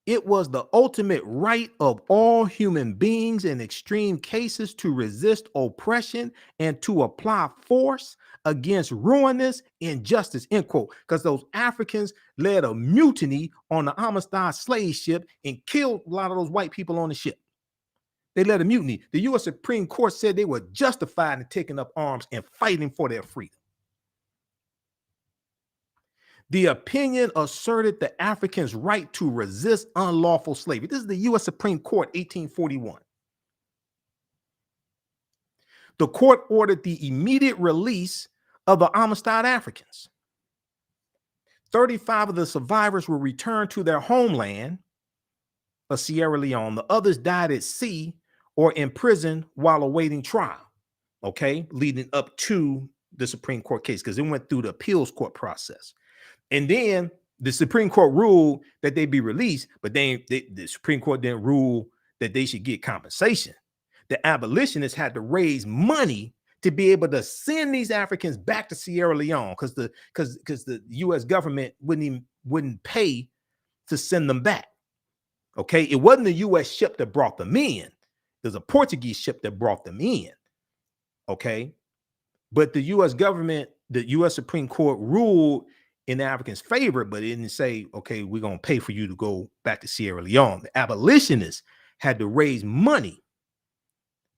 "It was the ultimate right of all human beings in extreme cases to resist oppression and to apply force against ruinous injustice," end quote. Because those Africans led a mutiny on the Amistad slave ship and killed a lot of those white people on the ship. They led a mutiny. The U.S. Supreme Court said they were justified in taking up arms and fighting for their freedom. The opinion asserted the Africans' right to resist unlawful slavery. This is the U.S. Supreme Court, 1841. The court ordered the immediate release of the Amistad Africans. 35 of the survivors were returned to their homeland of Sierra Leone. The others died at sea or in prison while awaiting trial, okay, leading up to the Supreme Court case because it went through the appeals court process. And then the Supreme Court ruled that they be released, but the Supreme Court didn't rule that they should get compensation. The abolitionists had to raise money to be able to send these Africans back to Sierra Leone because the U.S. government wouldn't pay to send them back. Okay, it wasn't the U.S. ship that brought them in. There's a Portuguese ship that brought them in. Okay, but the U.S. government, the U.S. Supreme Court ruled in the Africans' favor, but it didn't say, okay, we're going to pay for you to go back to Sierra Leone. The abolitionists had to raise money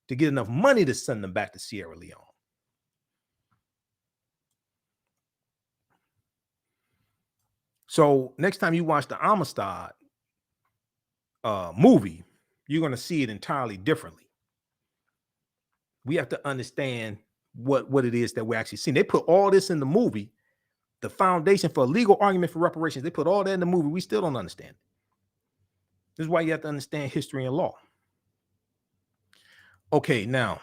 to get enough money to send them back to Sierra Leone. So next time you watch the Amistad movie, you're going to see it entirely differently. We have to understand what it is that we're actually seeing. They put all this in the movie, the foundation for a legal argument for reparations. They put all that in the movie. We still don't understand it. This is why you have to understand history and law. Okay, now,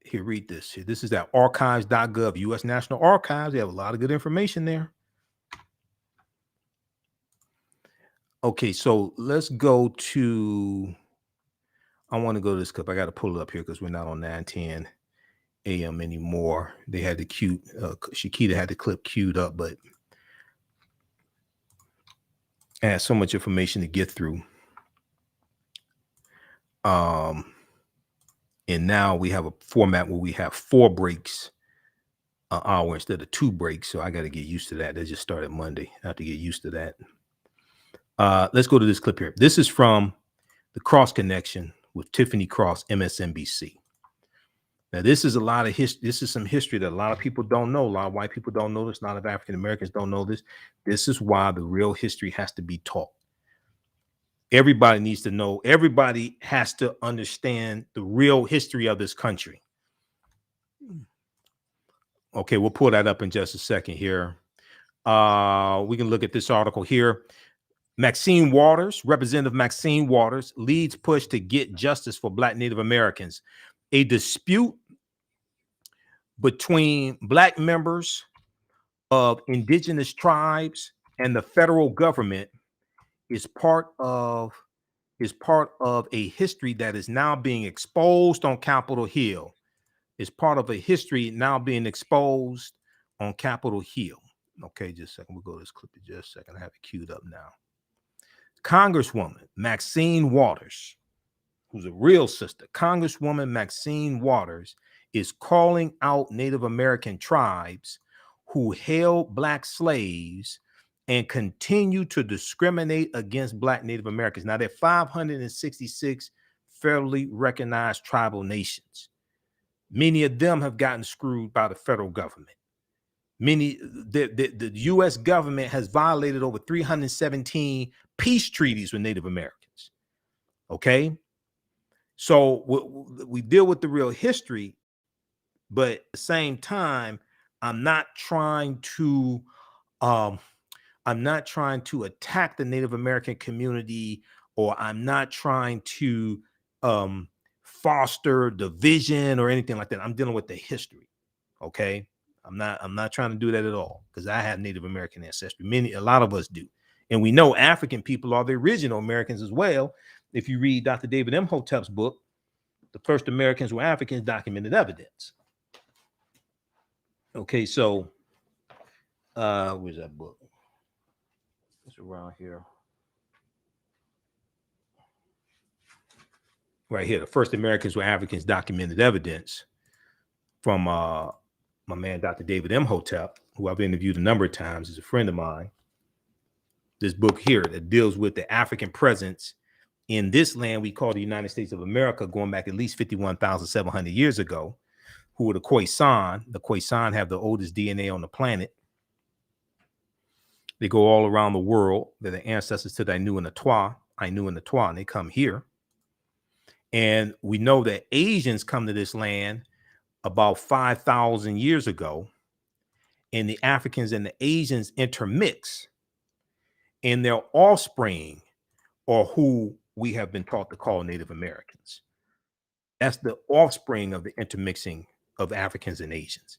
here, read this. Here, this is at archives.gov, U.S. National Archives. They have a lot of good information there. Okay, so let's go to, I want to go to this clip. I got to pull it up here because we're not on 9:10 a.m. anymore. They had the Shakita had the clip queued up, but I had so much information to get through. And now we have a format where we have 4 breaks an hour instead of 2 breaks. So I got to get used to that. They just started Monday. I have to get used to that. Let's go to this clip here. This is from the Cross Connection with Tiffany Cross, MSNBC. Now, this is a lot of history. This is some history that a lot of people don't know. A lot of white people don't know this. A lot of African Americans don't know this. This is why the real history has to be taught. Everybody needs to know. Everybody has to understand the real history of this country. Okay, we'll pull that up in just a second here. We can look at this article here. Maxine Waters, Representative Maxine Waters, leads push to get justice for Black Native Americans. A dispute between Black members of indigenous tribes and the federal government is part of a history that is now being exposed on Capitol Hill. Is part of a history now being exposed on Capitol Hill. Okay, just a second. We'll go to this clip in just a second. I have it queued up now. Congresswoman Maxine Waters, who's a real sister, Congresswoman Maxine Waters is calling out Native American tribes who held Black slaves and continue to discriminate against Black Native Americans. Now, there are 566 federally recognized tribal nations. Many of them have gotten screwed by the federal government. The U.S. government has violated over 317 peace treaties with Native Americans. Okay, so we deal with the real history, but at the same time, I'm not trying to attack the Native American community, or I'm not trying to foster division or anything like that. I'm dealing with the history. Okay. I'm not trying to do that at all, because I have Native American ancestry. A lot of us do. And we know African people are the original Americans as well. If you read Dr. David Imhotep's book, The First Americans Were Africans, Documented Evidence. Okay, so where's that book? It's around here. Right here, The First Americans Were Africans, Documented Evidence, from my man, Dr. David Imhotep, who I've interviewed a number of times, is a friend of mine. This book here that deals with the African presence in this land we call the United States of America, going back at least 51,700 years ago, who were the Khoisan. The Khoisan have the oldest DNA on the planet. They go all around the world. They're the ancestors to the Ainu and the Twa, and they come here. And we know that Asians come to this land about 5,000 years ago, and the Africans and the Asians intermix, and their offspring are who we have been taught to call Native Americans. That's the offspring of the intermixing of Africans and Asians.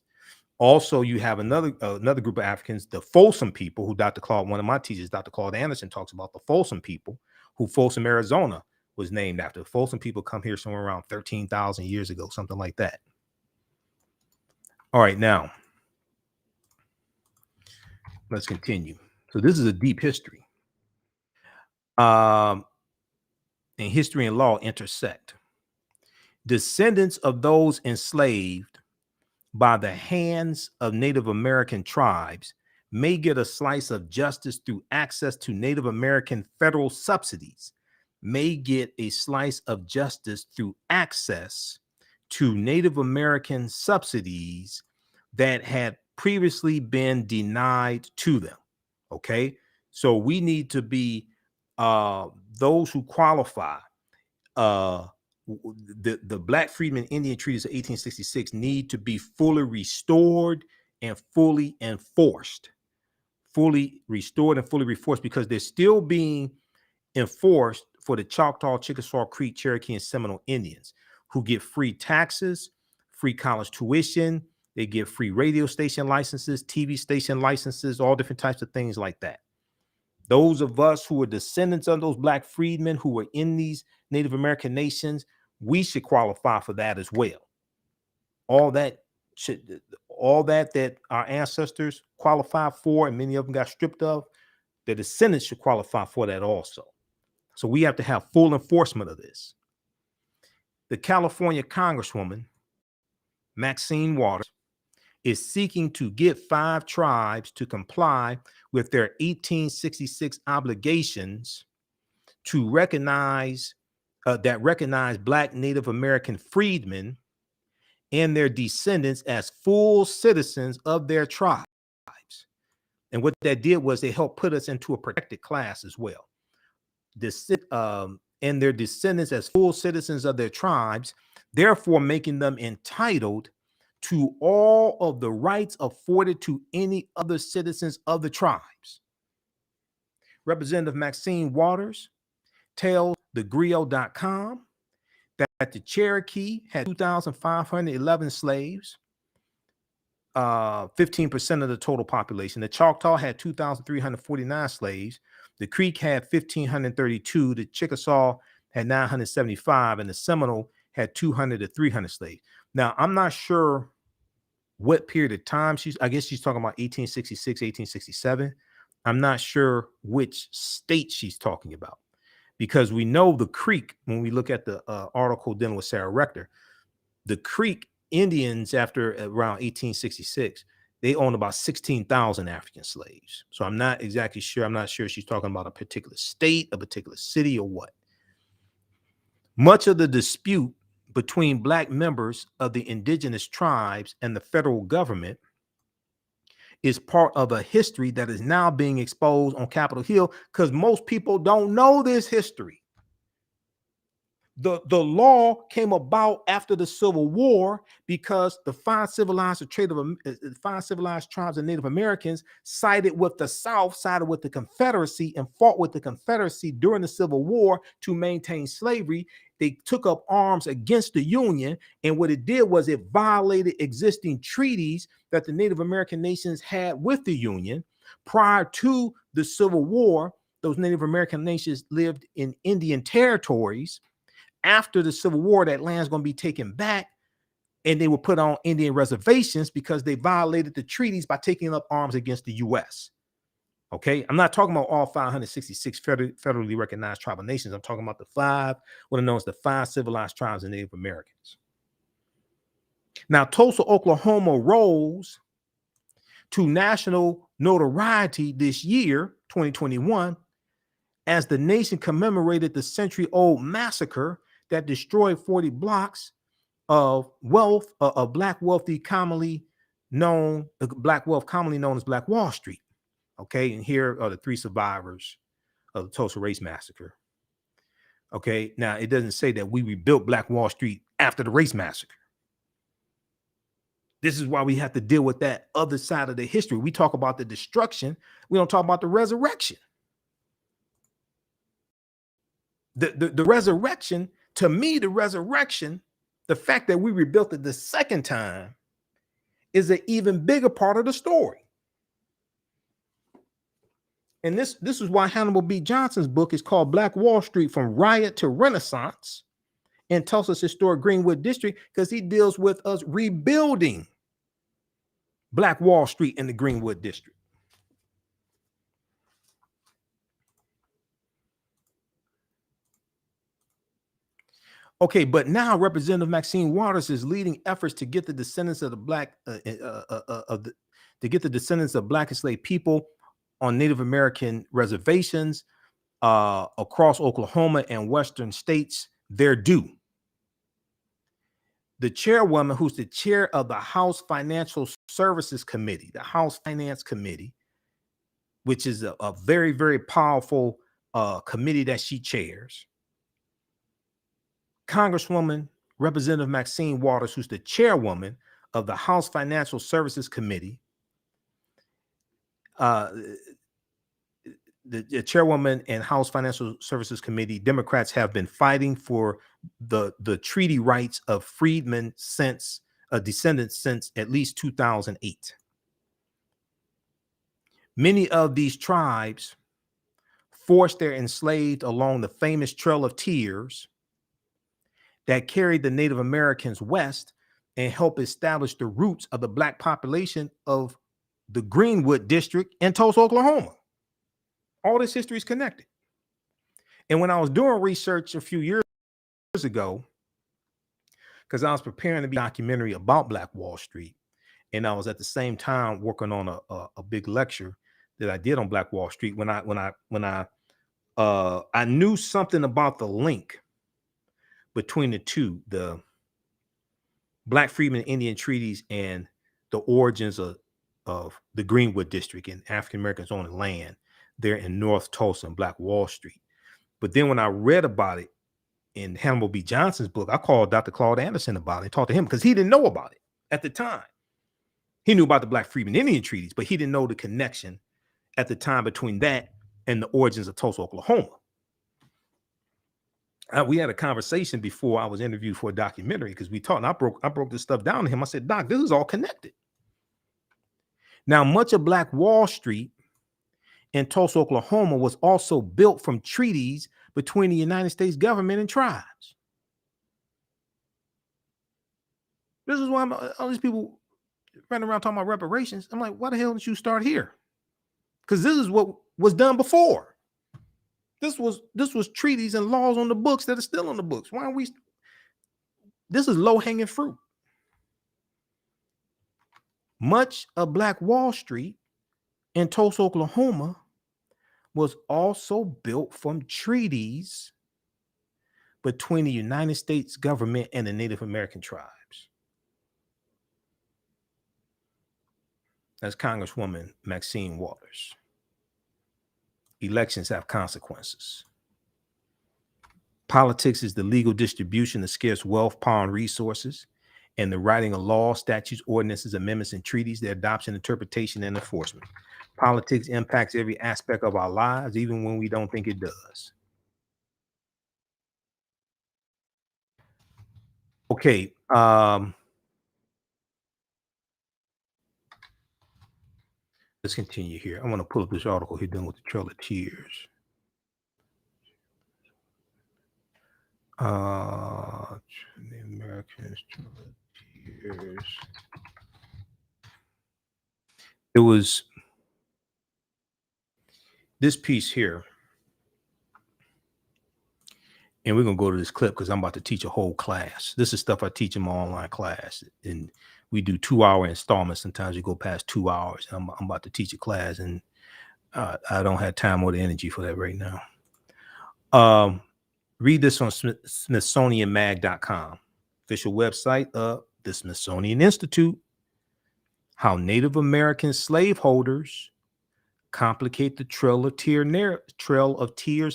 Also, you have another group of Africans, the Folsom people, who Dr. Claude, one of my teachers, Dr. Claude Anderson, talks about the Folsom people, who Folsom, Arizona was named after. The Folsom people come here somewhere around 13,000 years ago, something like that. All right, now let's continue. So this is a deep history. and history and law intersect. Descendants of those enslaved by the hands of Native American tribes may get a slice of justice through access to Native American federal subsidies, may get a slice of justice through access to Native American subsidies that had previously been denied to them. Okay, so we need to be those who qualify. The Black Freedmen Indian Treaties of 1866 need to be fully restored and fully enforced. Fully restored and fully reinforced, because they're still being enforced for the Choctaw, Chickasaw, Creek, Cherokee, and Seminole Indians, who get free taxes, free college tuition, they get free radio station licenses, TV station licenses, all different types of things like that. Those of us who are descendants of those Black freedmen who were in these Native American nations, we should qualify for that as well. All that our ancestors qualified for, and many of them got stripped of, the descendants should qualify for that also. So we have to have full enforcement of this. The California Congresswoman, Maxine Waters, is seeking to get 5 tribes to comply with their 1866 obligations to recognize Black Native American freedmen and their descendants as full citizens of their tribes. And what that did was they helped put us into a protected class as well. And their descendants as full citizens of their tribes, therefore making them entitled to all of the rights afforded to any other citizens of the tribes. Representative Maxine Waters tells thegrio.com that the Cherokee had 2,511 slaves, 15% of the total population. The Choctaw had 2,349 slaves. The Creek had 1,532. The Chickasaw had 975, and the Seminole had 200 to 300 slaves. Now, I'm not sure what period of time I guess she's talking about 1866, 1867. I'm not sure which state she's talking about, because we know the Creek, when we look at the article dealing with Sarah Rector, the Creek Indians after around 1866, they owned about 16,000 African slaves. So I'm not exactly sure. I'm not sure she's talking about a particular state, a particular city, or what. Much of the dispute between Black members of the indigenous tribes and the federal government is part of a history that is now being exposed on Capitol Hill, because most people don't know this history. The law came about after the Civil War because the 5 civilized tribes of Native Americans sided with the South, sided with the Confederacy, and fought with the Confederacy during the Civil War to maintain slavery. They took up arms against the Union, and what it did was it violated existing treaties that the Native American nations had with the Union. Prior to the Civil War, those Native American nations lived in Indian territories. After the Civil War, that land's going to be taken back, and they were put on Indian reservations because they violated the treaties by taking up arms against the U.S. Okay, I'm not talking about all 566 federally recognized tribal nations. I'm talking about the 5, what are known as the 5 civilized tribes of Native Americans. Now, Tulsa, Oklahoma rose to national notoriety this year, 2021, as the nation commemorated the century-old massacre that destroyed 40 blocks of wealth, of Black wealth commonly known as Black Wall Street. Okay, and here are the 3 survivors of the Tulsa Race Massacre. Okay, now it doesn't say that we rebuilt Black Wall Street after the Race Massacre. This is why we have to deal with that other side of the history. We talk about the destruction, we don't talk about the resurrection. The resurrection, to me, the fact that we rebuilt it the second time is an even bigger part of the story. And this is why Hannibal B. Johnson's book is called Black Wall Street: From Riot to Renaissance in Tulsa's historic Greenwood District, because he deals with us rebuilding Black Wall Street in the Greenwood District. Okay, but now Representative Maxine Waters is leading efforts to get the descendants of the descendants of Black enslaved people on Native American reservations across Oklahoma and Western states their due. The chairwoman, who's the chair of the House Financial Services Committee, the House Finance Committee, which is a very, very powerful committee that she chairs. Congresswoman Representative Maxine Waters, who's the chairwoman of the House Financial Services Committee, the chairwoman and House Financial Services Committee, Democrats have been fighting for the treaty rights of freedmen descendants since at least 2008. Many of these tribes forced their enslaved along the famous Trail of Tears that carried the Native Americans west and helped establish the roots of the Black population of the Greenwood district in Tulsa, Oklahoma. All this history is connected. And when I was doing research a few years ago, because I was preparing to be a documentary about Black Wall Street, and I was at the same time working on a big lecture that I did on Black Wall Street, when I knew something about the link between the two, the Black Freedmen Indian treaties and the origins of the Greenwood district and African Americans on the land there in North Tulsa and Black Wall Street. But then when I read about it in Hannibal B. Johnson's book, I called Dr. Claude Anderson about it and talked to him because he didn't know about it at the time. He knew about the Black Freedmen Indian treaties, but he didn't know the connection at the time between that and the origins of Tulsa, Oklahoma. We had a conversation before I was interviewed for a documentary because we talked, and I broke this stuff down to him. I said, Doc, this is all connected. Now, much of Black Wall Street in Tulsa, Oklahoma was also built from treaties between the United States government and tribes. This is why all these people running around talking about reparations. I'm like, why the hell didn't you start here? Because this is what was done before. This was treaties and laws on the books that are still on the books. Why are we? This is low-hanging fruit. Much of Black Wall Street in Tulsa, Oklahoma was also built from treaties between the United States government and the Native American tribes. That's Congresswoman Maxine Waters. Elections have consequences. Politics is the legal distribution of scarce wealth, power, and resources, and the writing of laws, statutes, ordinances, amendments, and treaties, their adoption, interpretation, and enforcement. Politics impacts every aspect of our lives, even when we don't think it does. Okay. Let's continue here. I want to pull up this article here dealing with the Trail of Tears. The Americans, Trail of Tears. It was this piece here. And we're going to go to this clip because I'm about to teach a whole class. This is stuff I teach in my online class. And we do 2-hour installments. Sometimes we go past 2 hours. I'm about to teach a class, and I don't have time or the energy for that right now. Read this on SmithsonianMag.com, official website of the Smithsonian Institute. How Native American slaveholders complicate the Trail of Tears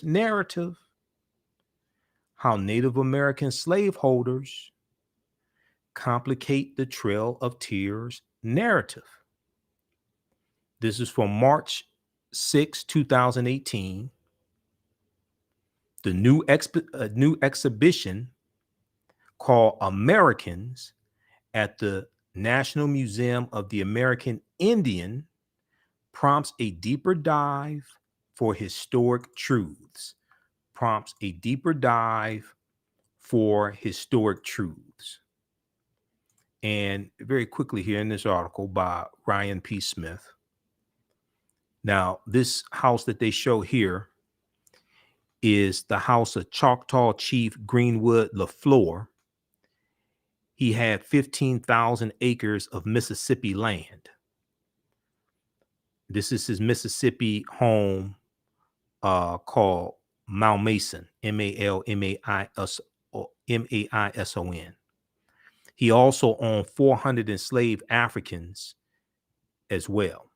narrative. How Native American slaveholders complicate the Trail of Tears narrative. This is from March 6, 2018. The new exhibition called Americans at the National Museum of the American Indian prompts a deeper dive for historic truths. Prompts a deeper dive for historic truths. And very quickly here in this article by Ryan P. Smith. Now, this house that they show here is the house of Choctaw Chief Greenwood LaFleur. He had 15,000 acres of Mississippi land. This is his Mississippi home called Malmaison, Mailmaison. He also owned 400 enslaved Africans as well.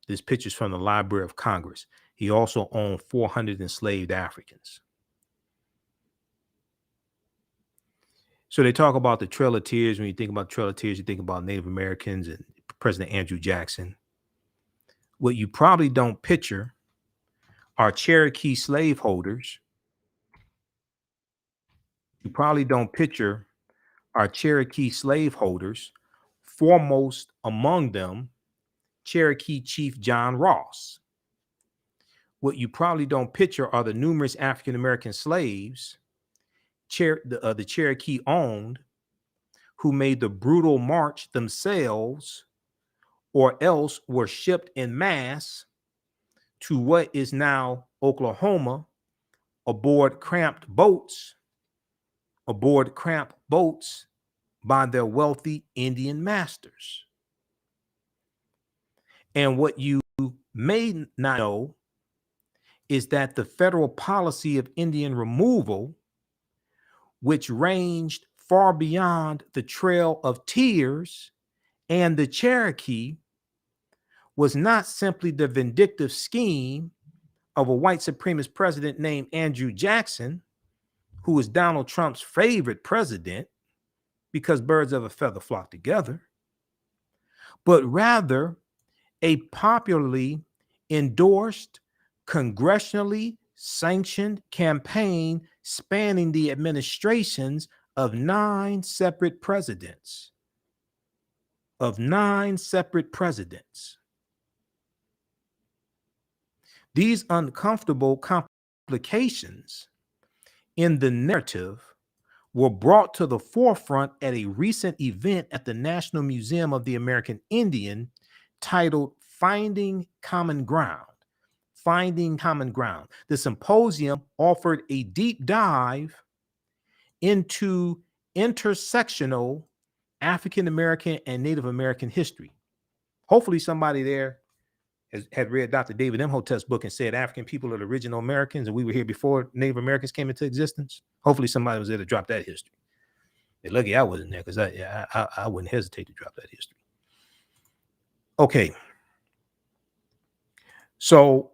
This picture's from the Library of Congress. He also owned 400 enslaved Africans. So they talk about the Trail of Tears. When you think about Trail of Tears, you think about Native Americans and President Andrew Jackson. What you probably don't picture are Cherokee slaveholders. You probably don't picture our Cherokee slaveholders, foremost among them, Cherokee Chief John Ross. What you probably don't picture are the numerous African-American slaves the Cherokee owned, who made the brutal march themselves or else were shipped en masse to what is now Oklahoma aboard cramped boats by their wealthy Indian masters. And what you may not know is that the federal policy of Indian removal, which ranged far beyond the Trail of Tears and the Cherokee, was not simply the vindictive scheme of a white supremacist president named Andrew Jackson, who was Donald Trump's favorite president because birds of a feather flock together, but rather a popularly endorsed, congressionally sanctioned campaign spanning the administrations of 9 separate presidents. These uncomfortable complications in the narrative were brought to the forefront at a recent event at the National Museum of the American Indian titled Finding Common Ground. The symposium offered a deep dive into intersectional African American and Native American history. Hopefully somebody there had read Dr. David Imhotep's book and said African people are the original Americans and we were here before Native Americans came into existence. Hopefully somebody was there to drop that history. They're lucky I wasn't there because I wouldn't hesitate to drop that history. Okay. So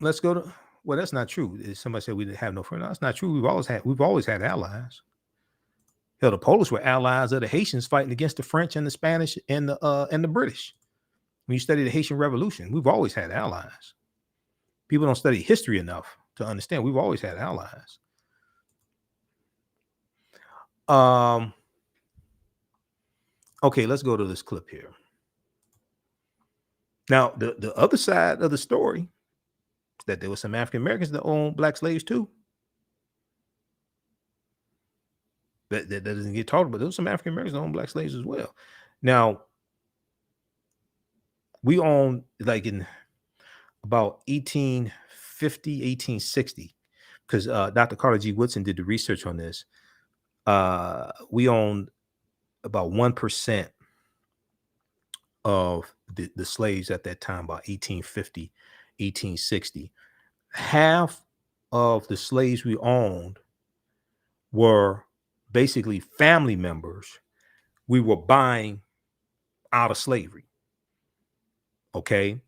let's go to, well, that's not true. Somebody said we didn't have no friends. No, that's not true. We've always had allies. Hell, the Polish were allies of the Haitians fighting against the French and the Spanish and the British. When you study the Haitian Revolution, we've always had allies. People don't study history enough to understand we've always had allies. Okay, let's go to this clip here. Now, the other side of the story is that there were some African Americans that owned black slaves too. That doesn't get talked about. There were some African Americans that owned black slaves as well. Now, we owned, like in about 1850, 1860, because Dr. Carter G. Woodson did the research on this. We owned about 1% of the slaves at that time, about 1850, 1860. Half of the slaves we owned were basically family members we were buying out of slavery. Okay,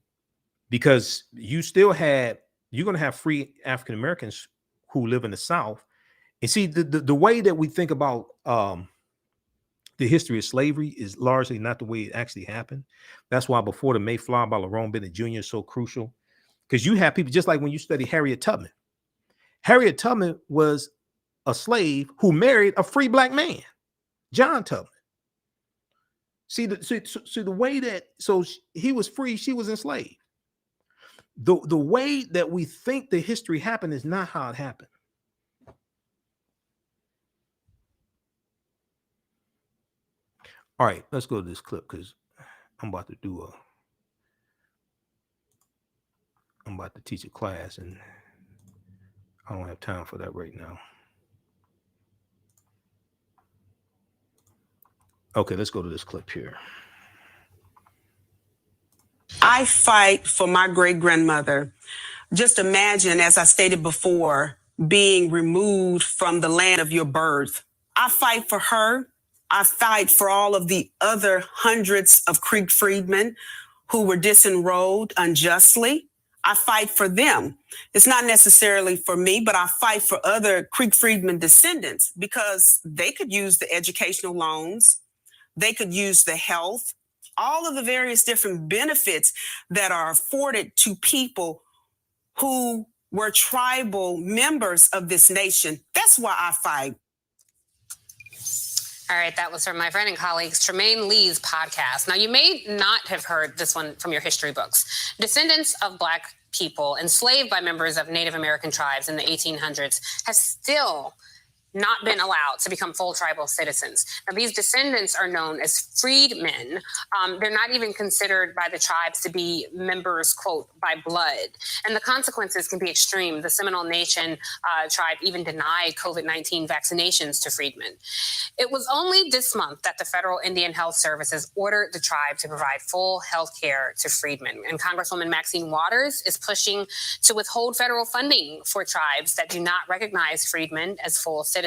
because you're going to have free African Americans who live in the South. And see, the way that we think about the history of slavery is largely not the way it actually happened. That's why Before the Mayflower by Lerone Bennett Jr. is so crucial, because you have people, just like when you study Harriet Tubman. Harriet Tubman was a slave who married a free black man, John Tubman. See the way that, so he was free, she was enslaved. The way that we think the history happened is not how it happened. All right, let's go to this clip because I'm about to teach a class and I don't have time for that right now. Okay, let's go to this clip here. I fight for my great-grandmother. Just imagine, as I stated before, being removed from the land of your birth. I fight for her. I fight for all of the other hundreds of Creek freedmen who were disenrolled unjustly. I fight for them. It's not necessarily for me, but I fight for other Creek freedmen descendants because they could use the educational loans. They could use the health, all of the various different benefits that are afforded to people who were tribal members of this nation. That's why I fight. All right, that was from my friend and colleague Tremaine Lee's podcast. Now, you may not have heard this one from your history books. Descendants of Black people enslaved by members of Native American tribes in the 1800s have still not been allowed to become full tribal citizens. Now, these descendants are known as freedmen. They're not even considered by the tribes to be members, quote, by blood. And the consequences can be extreme. The Seminole Nation tribe even denied COVID-19 vaccinations to freedmen. It was only this month that the Federal Indian Health Services ordered the tribe to provide full health care to freedmen. And Congresswoman Maxine Waters is pushing to withhold federal funding for tribes that do not recognize freedmen as full citizens.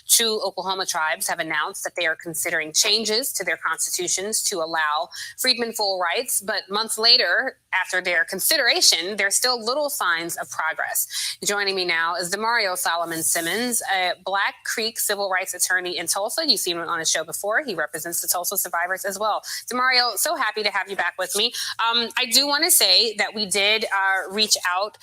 Two Oklahoma tribes have announced that they are considering changes to their constitutions to allow freedmen full rights, but months later, after their consideration, there's still little signs of progress. Joining me now is Demario Solomon Simmons, a Black Creek civil rights attorney in Tulsa. You've seen him on his show before. He represents the Tulsa survivors as well. Demario, so happy to have you back with me. I do want to say that we did reach out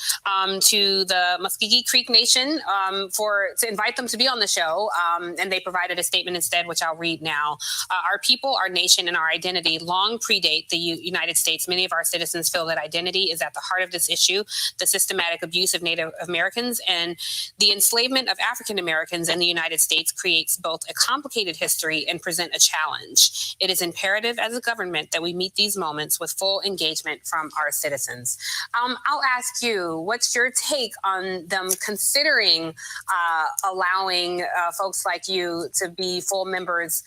to the Muscogee Creek Nation to invite them to be on the show, and they provided a statement instead, which I'll read now. Our people, our nation, and our identity long predate the United States. Many of our citizens feel that identity is at the heart of this issue. The systematic abuse of Native Americans and the enslavement of African Americans in the United States creates both a complicated history and present a challenge. It is imperative as a government that we meet these moments with full engagement from our citizens. I'll ask you, what's your take on them considering allowing folks like you to be full members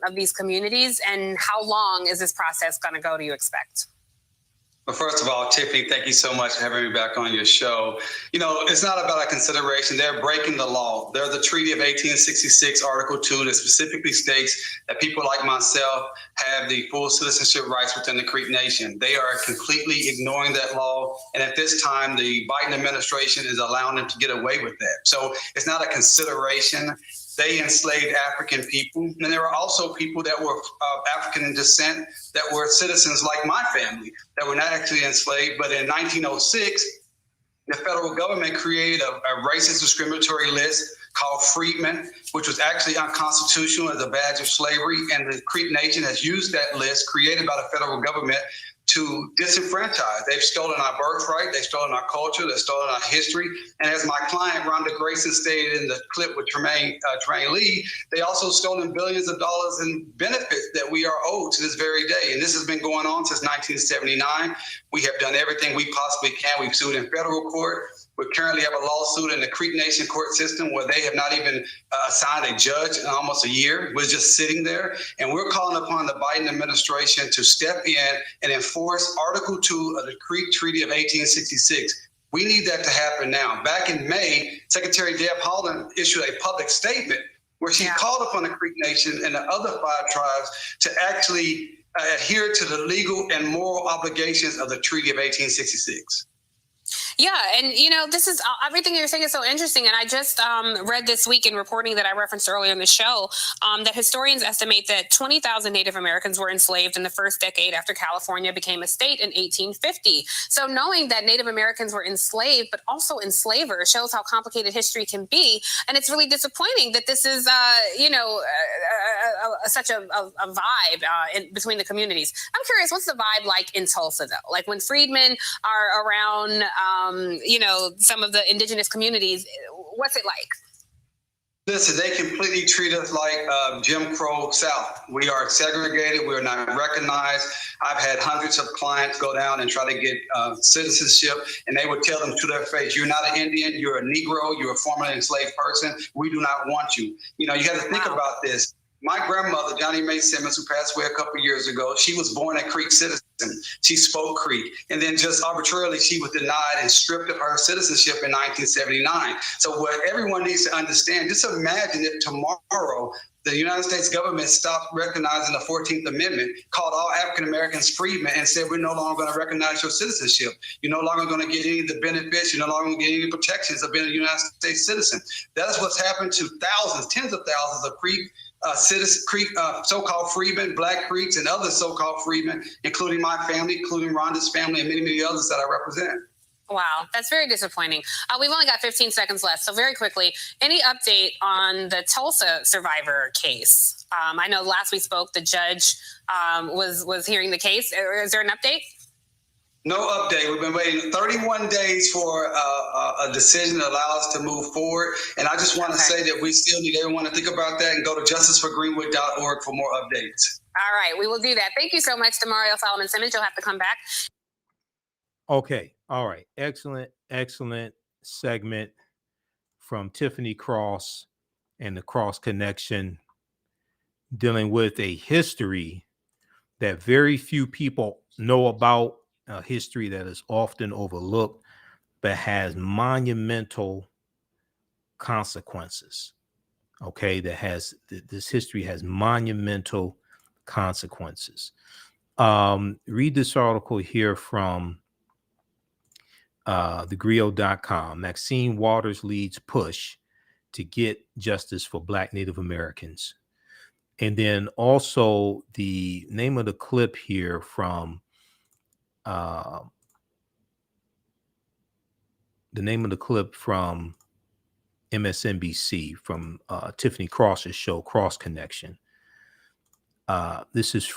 of these communities, and how long is this process going to go, do you expect? Well, first of all, Tiffany, thank you so much for having me back on your show. You know, it's not about a consideration. They're breaking the law. They're the Treaty of 1866, Article 2, that specifically states that people like myself have the full citizenship rights within the Creek Nation. They are completely ignoring that law. And at this time, the Biden administration is allowing them to get away with that. So it's not a consideration. They enslaved African people. And there were also people that were African in descent that were citizens like my family that were not actually enslaved. But in 1906, the federal government created a racist discriminatory list called Freedmen, which was actually unconstitutional as a badge of slavery. And the Creek Nation has used that list created by the federal government to disenfranchise. They've stolen our birthright, they've stolen our culture, they've stolen our history. And as my client, Rhonda Grayson, stated in the clip with Tremaine Lee, they also stolen billions of dollars in benefits that we are owed to this very day. And this has been going on since 1979. We have done everything we possibly can. We've sued in federal court. We currently have a lawsuit in the Creek Nation court system where they have not even assigned a judge in almost a year. We're just sitting there. And we're calling upon the Biden administration to step in and enforce Article 2 of the Creek Treaty of 1866. We need that to happen now. Back in May, Secretary Deb Haaland issued a public statement where she called upon the Creek Nation and the other 5 tribes to actually adhere to the legal and moral obligations of the Treaty of 1866. Yeah, and you know, this is everything you're saying is so interesting. And I just read this week in reporting that I referenced earlier in the show that historians estimate that 20,000 Native Americans were enslaved in the first decade after California became a state in 1850. So knowing that Native Americans were enslaved, but also enslavers, shows how complicated history can be. And it's really disappointing that this is, such a vibe between the communities. I'm curious, what's the vibe like in Tulsa, though? Like when freedmen are around, some of the indigenous communities, what's it like? Listen, they completely treat us like Jim Crow South. We are segregated. We are not recognized. I've had hundreds of clients go down and try to get citizenship, and they would tell them to their face, you're not an Indian, you're a Negro, you're a formerly enslaved person. We do not want you. You know, you got to think about this. My grandmother, Johnny Mae Simmons, who passed away a couple of years ago, she was born a Creek citizen. She spoke Creek. And then just arbitrarily, she was denied and stripped of her citizenship in 1979. So what everyone needs to understand, just imagine if tomorrow the United States government stopped recognizing the 14th Amendment, called all African Americans freedmen, and said, we're no longer going to recognize your citizenship. You're no longer going to get any of the benefits. You're no longer going to get any protections of being a United States citizen. That's what's happened to thousands, tens of thousands of Creek so-called freedmen, Black Creeks, and other so-called freedmen, including my family, including Rhonda's family, and many, many others that I represent. Wow, that's very disappointing. We've only got 15 seconds left, so very quickly, any update on the Tulsa survivor case? I know last we spoke, the judge was hearing the case. Is there an update? No update. We've been waiting 31 days for a decision that allows us to move forward. And I just want to say that we still need everyone to think about that and go to justiceforgreenwood.org for more updates. All right, we will do that. Thank you so much, Demario Solomon Simmons. You'll have to come back. Okay. All right. Excellent segment from Tiffany Cross and the Cross Connection, dealing with a history that very few people know about, a history that is often overlooked, but has monumental consequences. Okay. This history has monumental consequences. Read this article here from thegrio.com. Maxine Waters leads push to get justice for Black Native Americans. And then also the name of the clip here from MSNBC, from Tiffany Cross's show, Cross Connection. This is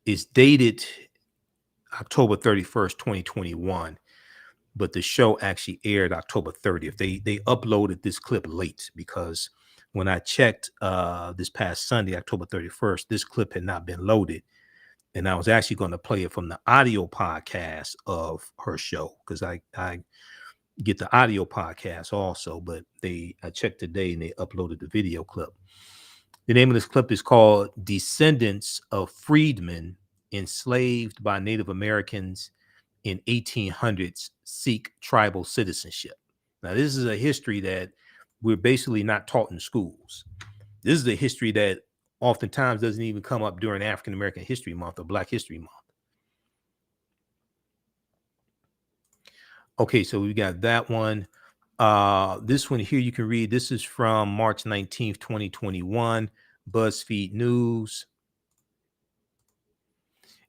it's dated October 31st, 2021, but the show actually aired October 30th. They uploaded this clip late because when I checked this past Sunday, October 31st, this clip had not been loaded. And I was actually going to play it from the audio podcast of her show, because I get the audio podcast also, but I checked today and they uploaded the video clip. The name of this clip is called Descendants of Freedmen Enslaved by Native Americans in 1800s Seek Tribal Citizenship. Now, this is a history that we're basically not taught in schools. This is a history that oftentimes doesn't even come up during African American History Month or Black History Month. Okay, so we got that one. This one here you can read. This is from March 19th, 2021, BuzzFeed News.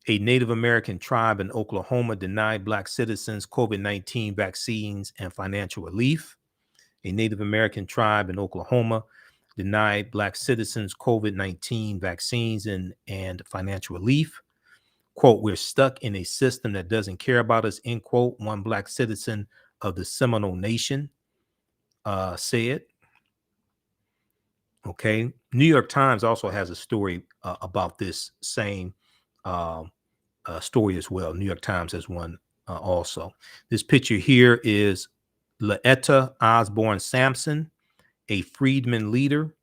A Native American tribe in Oklahoma denied Black citizens COVID-19 vaccines and financial relief. A Native American tribe in Oklahoma denied Black citizens COVID-19 vaccines and financial relief. Quote, we're stuck in a system that doesn't care about us, end quote, one Black citizen of the Seminole Nation said. Okay. New York Times also has a story about this same story as well. New York Times has one also. This picture here is Laetta Osborne Sampson, a freedman leader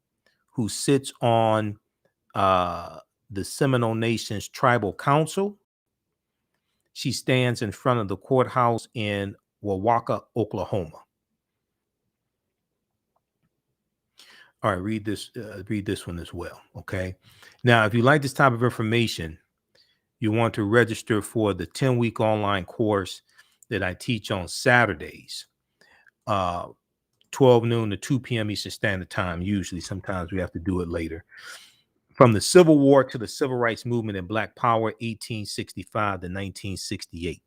who sits on the Seminole Nation's Tribal Council. She stands in front of the courthouse in Wauwaka, Oklahoma. All right, read this one as well. Okay. Now, if you like this type of information, you want to register for the 10-week online course that I teach on Saturdays, 12 noon to 2 p.m. Eastern Standard Time. Usually, sometimes we have to do it later. From the Civil War to the Civil Rights Movement and Black Power, 1865 to 1968.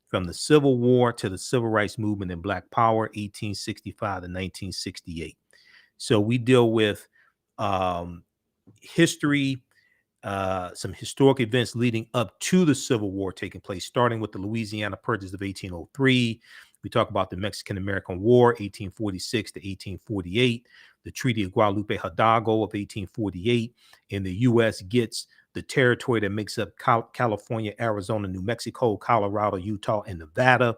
From the Civil War to the Civil Rights Movement and Black Power, 1865 to 1968. So we deal with history, some historic events leading up to the Civil War taking place, starting with the Louisiana Purchase of 1803, We talk about the Mexican-American War, 1846 to 1848, the Treaty of Guadalupe Hidalgo of 1848, and the U.S. gets the territory that makes up California, Arizona, New Mexico, Colorado, Utah, and Nevada.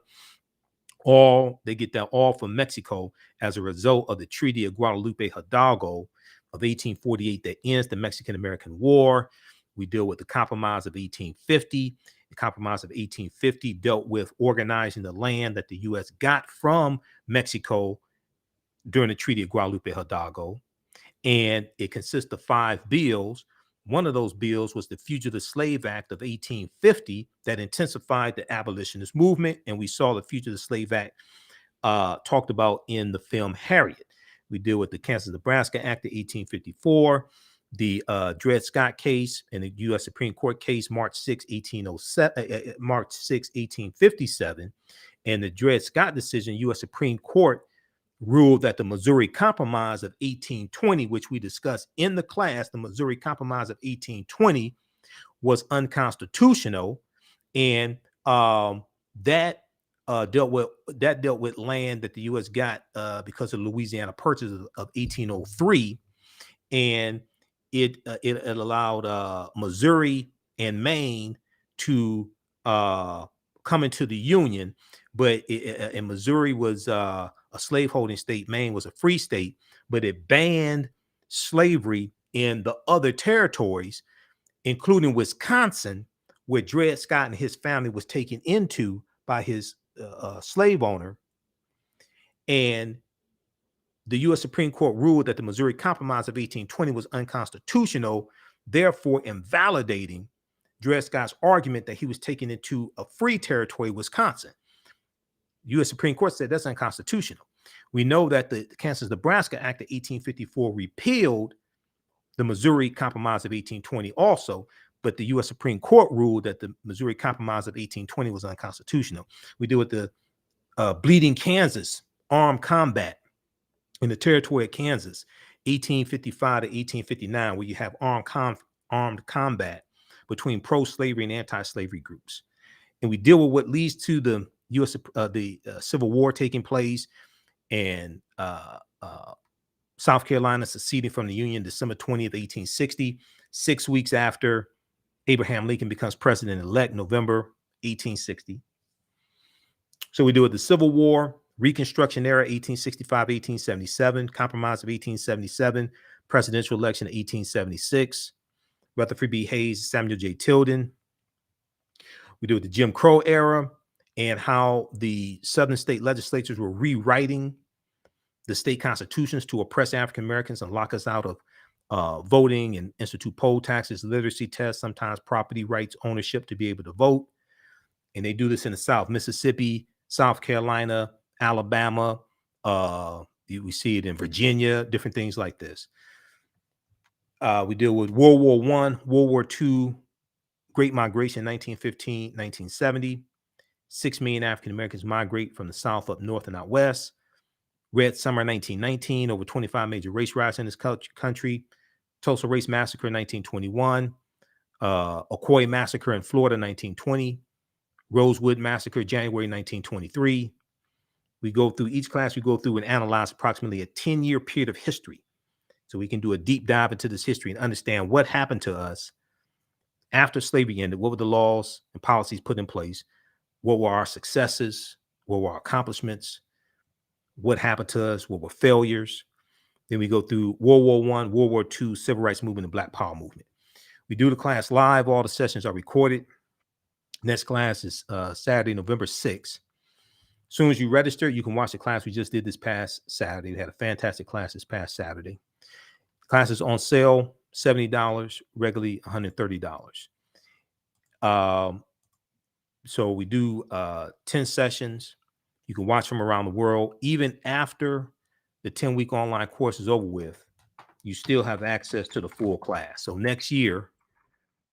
They get that all from Mexico as a result of the Treaty of Guadalupe Hidalgo of 1848 that ends the Mexican-American War. We deal with the Compromise of 1850. The Compromise of 1850 dealt with organizing the land that the U.S. got from Mexico during the Treaty of Guadalupe Hidalgo. And it consists of 5 bills. One of those bills was the Fugitive Slave Act of 1850 that intensified the abolitionist movement. And we saw the Fugitive Slave Act talked about in the film Harriet. We deal with the Kansas-Nebraska Act of 1854, the Dred Scott case and the U.S. Supreme Court case March 6, 1857, and the Dred Scott decision. U.S. Supreme Court ruled that the Missouri Compromise of 1820, which we discussed in the class, the Missouri Compromise of 1820 was unconstitutional, and that dealt with land that the U.S. got because of Louisiana Purchase of 1803, and it allowed Missouri and Maine to come into the Union, but and Missouri was a slaveholding state, Maine was a free state, but it banned slavery in the other territories, including Wisconsin, where Dred Scott and his family was taken into by his slave owner. And the U.S. Supreme Court ruled that the Missouri Compromise of 1820 was unconstitutional, therefore invalidating Dred Scott's argument that he was taken into a free territory, Wisconsin. U.S. Supreme Court said that's unconstitutional. We know that the Kansas-Nebraska Act of 1854 repealed the Missouri Compromise of 1820 also, but the U.S. Supreme Court ruled that the Missouri Compromise of 1820 was unconstitutional. We deal with the Bleeding Kansas Armed Combat in the territory of Kansas, 1855 to 1859, where you have armed combat between pro-slavery and anti-slavery groups. And we deal with what leads to the U.S. the Civil War taking place, and South Carolina seceding from the Union December 20th, 1860, 6 weeks after Abraham Lincoln becomes president-elect, November 1860. So we deal with the Civil War, Reconstruction era, 1865, 1877, Compromise of 1877, presidential election of 1876, Rutherford B. Hayes, Samuel J. Tilden. We deal with the Jim Crow era and how the Southern state legislatures were rewriting the state constitutions to oppress African Americans and lock us out of voting, and institute poll taxes, literacy tests, sometimes property rights, ownership to be able to vote. And they do this in the South, Mississippi, South Carolina, Alabama. We see it in Virginia, different things like this. We deal with World War I, World War II, Great Migration, 1915, 1970. 6 million African Americans migrate from the South up north and out west. Red Summer, 1919, over 25 major race riots in this country. Tulsa Race Massacre, 1921. Ocoee Massacre in Florida, 1920. Rosewood Massacre, January 1923. We go through each class, we go through and analyze approximately a 10-year period of history. So we can do a deep dive into this history and understand what happened to us after slavery ended. What were the laws and policies put in place? What were our successes? What were our accomplishments? What happened to us? What were failures? Then we go through World War I, World War II, Civil Rights Movement, and Black Power Movement. We do the class live. All the sessions are recorded. Next class is Saturday, November 6th. As soon as you register, you can watch the class we just did this past Saturday. We had a fantastic class this past Saturday. Class is on sale, $70, regularly $130. So we do 10 sessions. You can watch from around the world. Even after the 10-week online course is over with, you still have access to the full class. So next year,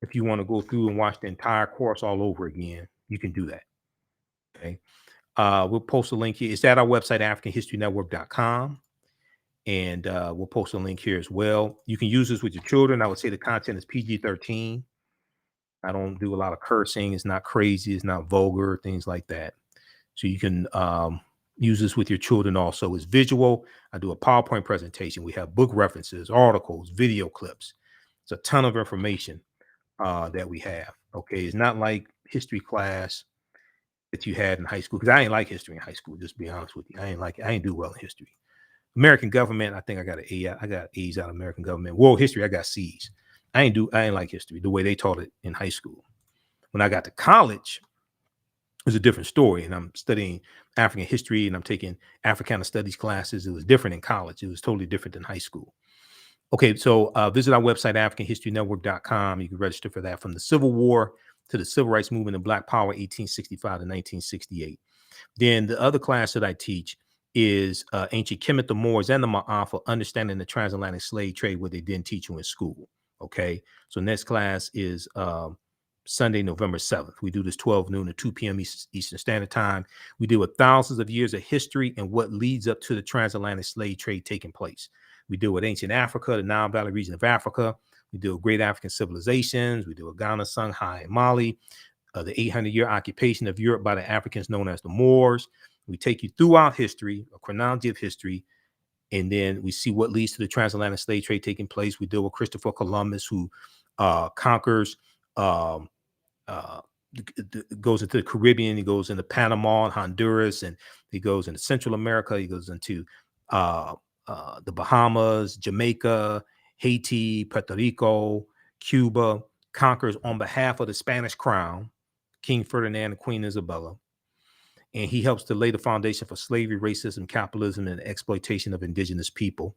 if you want to go through and watch the entire course all over again, you can do that. Okay. We'll post a link here. It's at our website, AfricanHistoryNetwork.com. And we'll post a link here as well. You can use this with your children. I would say the content is PG-13. I don't do a lot of cursing. It's not crazy. It's not vulgar, things like that. So you can use this with your children also. It's visual. I do a PowerPoint presentation. We have book references, articles, video clips. It's a ton of information that we have. Okay, it's not like history class that you had in high school, because I ain't like history in high school. Just to be honest with you, I ain't do well in history. American government, I think I got an A. I got A's out of American government. World history, I got C's. I ain't like history the way they taught it in high school. When I got to college, it was a different story, and I'm studying African history and I'm taking Africana studies classes. It was different in college. It was totally different than high school. Okay, so visit our website, AfricanHistoryNetwork.com. You can register for that, from the Civil War to the Civil Rights Movement and Black Power, 1865 to 1968. Then the other class that I teach is Ancient Kemet, the Moors, and the Maafa, Understanding the Transatlantic Slave Trade, what they didn't teach you in school. Okay, so next class is Sunday, November 7th. We do this 12 noon to 2 p.m. Eastern Standard Time. We deal with thousands of years of history and what leads up to the transatlantic slave trade taking place. We deal with ancient Africa, the Nile Valley region of Africa. We deal with great African civilizations. We deal with Ghana, Songhai, and Mali, the 800-year occupation of Europe by the Africans known as the Moors. We take you throughout history, a chronology of history, and then we see what leads to the transatlantic slave trade taking place. We deal with Christopher Columbus, who conquers, goes into the Caribbean. He goes into Panama and Honduras, and he goes into Central America. He goes into the Bahamas, Jamaica, Haiti, Puerto Rico, Cuba, conquers on behalf of the Spanish crown, King Ferdinand and Queen Isabella. And he helps to lay the foundation for slavery, racism, capitalism, and exploitation of indigenous people,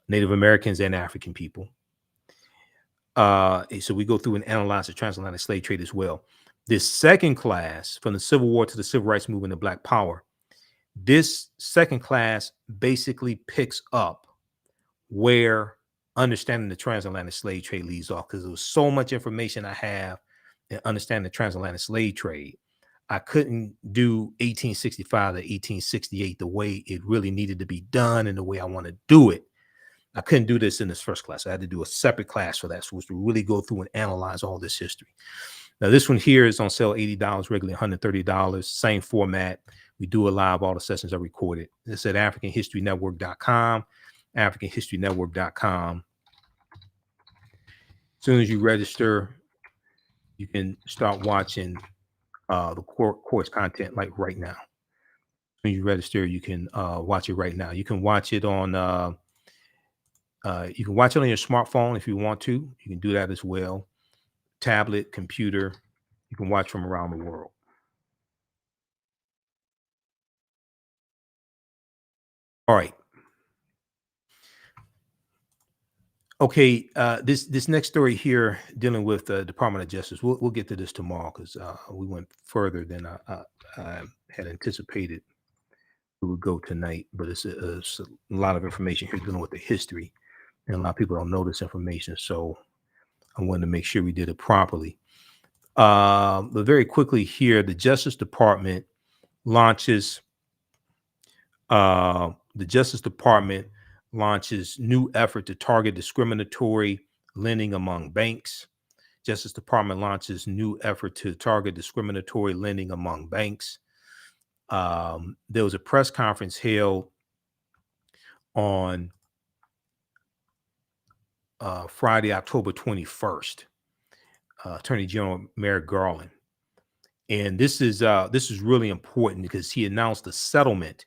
Native Americans and African people. So we go through and analyze the transatlantic slave trade as well. This second class, from the Civil War to the Civil Rights Movement and Black Power, this second class basically picks up where Understanding the Transatlantic Slave Trade leaves off, because there was so much information I have in Understanding the Transatlantic Slave Trade. I couldn't do 1865 to 1868 the way it really needed to be done and the way I want to do it. I couldn't do this in this first class. I had to do a separate class for that, so was to really go through and analyze all this history. Now, this one here is on sale, $80, regularly $130, same format. We do it live. All the sessions are recorded. It's at AfricanHistoryNetwork.com, AfricanHistoryNetwork.com. As soon as you register, you can start watching the course content like right now. When you register, you can watch it right now. You can watch it on your smartphone if you want to. You can do that as well. Tablet, computer. You can watch from around the world. All right. Okay, this next story here, dealing with the Department of Justice. We'll get to this tomorrow, because we went further than I had anticipated we would go tonight. But it's a lot of information here dealing with the history, and a lot of people don't know this information. So I wanted to make sure we did it properly. But very quickly here, the Justice Department launches. New effort to target discriminatory lending among banks. Justice Department launches new effort to target discriminatory lending among banks. There was a press conference held on Friday, October 21st. Attorney General Merrick Garland, and this is really important, because he announced a settlement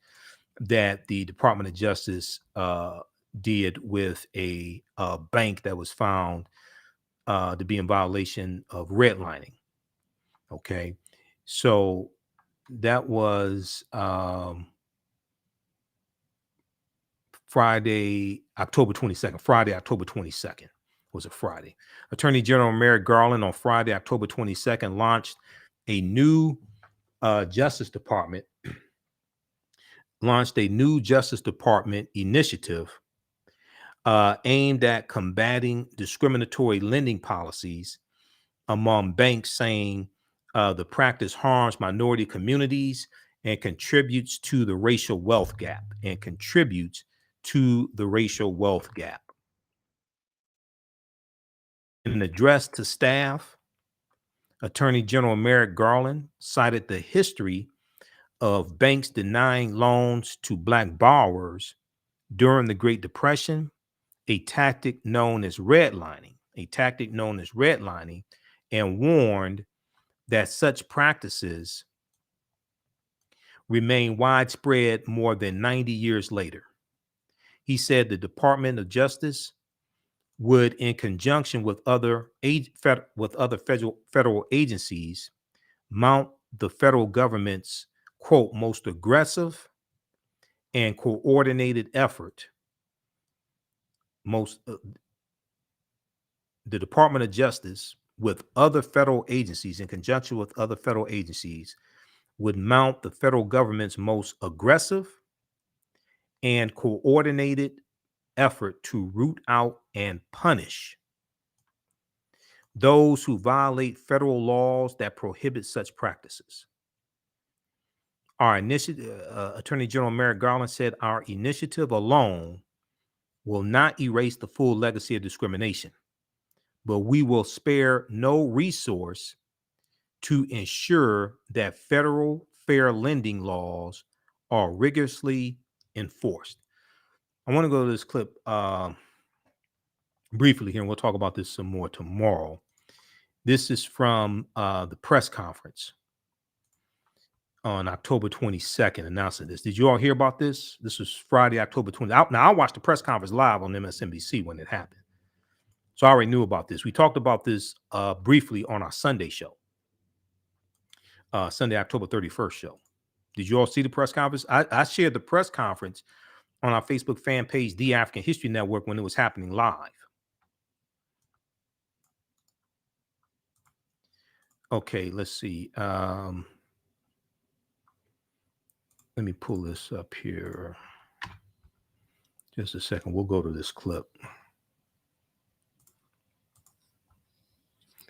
that the Department of Justice did with a bank that was found to be in violation of redlining. Okay, so that was Friday, October 22nd. Was a Friday. Attorney General Merrick Garland on Friday, October 22nd, launched a new Justice Department initiative aimed at combating discriminatory lending policies among banks, saying the practice harms minority communities and contributes to the racial wealth gap. In an address to staff, Attorney General Merrick Garland cited the history of banks denying loans to Black borrowers during the Great Depression, a tactic known as redlining, and warned that such practices remain widespread more than 90 years later. He said the Department of Justice would, in conjunction with other federal agencies, mount the federal government's, quote, most aggressive and coordinated effort. The Department of Justice, with other federal agencies, in conjunction with other federal agencies, would mount the federal government's most aggressive and coordinated effort to root out and punish those who violate federal laws that prohibit such practices. Our initiative, Attorney General Merrick Garland said, our initiative alone will not erase the full legacy of discrimination, but we will spare no resource to ensure that federal fair lending laws are rigorously enforced. I want to go to this clip briefly here, and we'll talk about this some more tomorrow. This is from the press conference on October 22nd, announcing this. Did you all hear about this? This was Friday, October 20th. Now, I watched the press conference live on MSNBC when it happened, so I already knew about this. We talked about this briefly on our Sunday show, Sunday, October 31st show. Did you all see the press conference? I shared the press conference on our Facebook fan page, The African History Network, when it was happening live. Okay, let's see. Let me pull this up here. Just a second. We'll go to this clip.